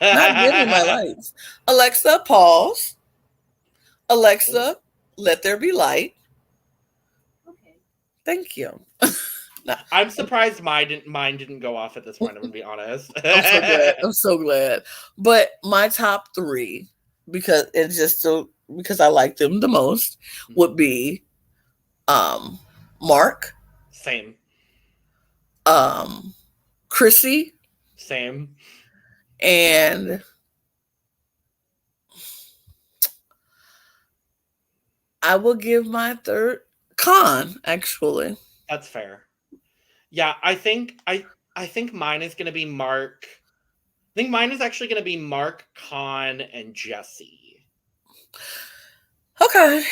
Not giving my lights. Alexa, pause. Alexa, let there be light. Okay. Thank you. I'm surprised mine didn't go off at this point, I'm going to be honest. I'm so glad. But my top 3, because I like them the most, would be Mark. Same. Chrissy. Same. And I will give my third Con, actually. That's fair. Yeah, I think mine is going to be Mark. I think mine is actually going to be Mark, Con, and Jesse. Okay.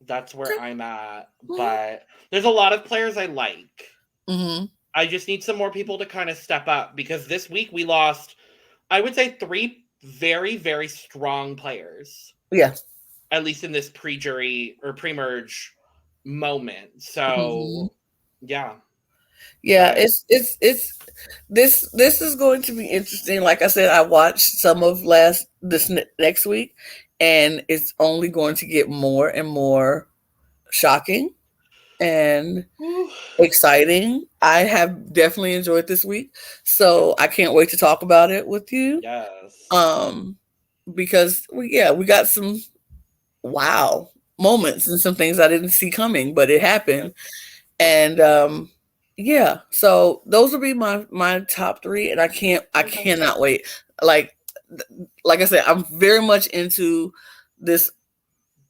That's where I'm at. But there's a lot of players I like. Mm-hmm. I just need some more people to kind of step up, because this week we lost, I would say, 3 very, very strong players. Yeah. At least in this pre-jury or pre-merge moment. So, yeah. Yeah, it's this is going to be interesting. Like I said, I watched some of this next week, and it's only going to get more and more shocking and exciting. I have definitely enjoyed this week, so I can't wait to talk about it with you. Yes. Because we got some wow moments and some things I didn't see coming, but it happened. And yeah, so those will be my top 3, and I cannot wait. Like I said, I'm very much into this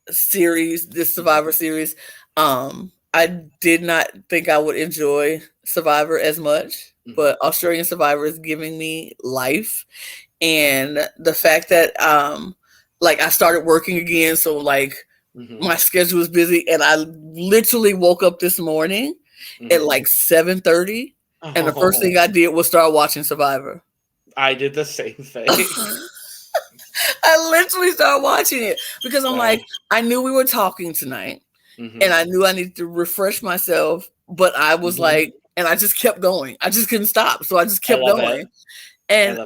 series, this Survivor series. I did not think I would enjoy Survivor as much, but Australian Survivor is giving me life. And the fact that I started working again, so my schedule was busy, and I literally woke up this morning at 7:30, and the first thing I did was start watching Survivor. I did the same thing. I literally started watching it because I knew we were talking tonight, and I knew I needed to refresh myself, but I was and I just kept going. I just couldn't stop, so I just kept going. And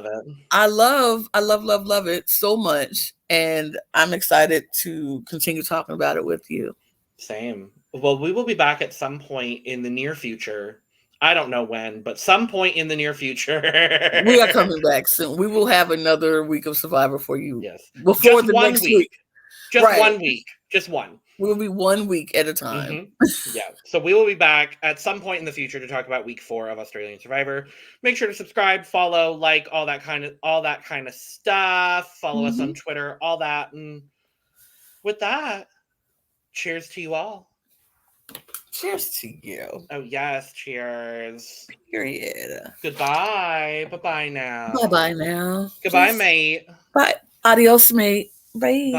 I love it so much, and I'm excited to continue talking about it with you. Same. Well, we will be back at some point in the near future. I don't know when, but some point in the near future. We are coming back soon. We will have another week of Survivor for you. Yes. Before the next week. Just 1 week. Just one. We'll be 1 week at a time. Yeah. So we will be back at some point in the future to talk about week 4 of Australian Survivor. Make sure to subscribe, follow, like, all that kind of stuff. Follow us on Twitter, all that. And with that, cheers to you all. Cheers to you. Oh, yes. Cheers. Period. Goodbye. Bye-bye now. Bye-bye now. Goodbye, mate. Bye. Adios, mate. Bye.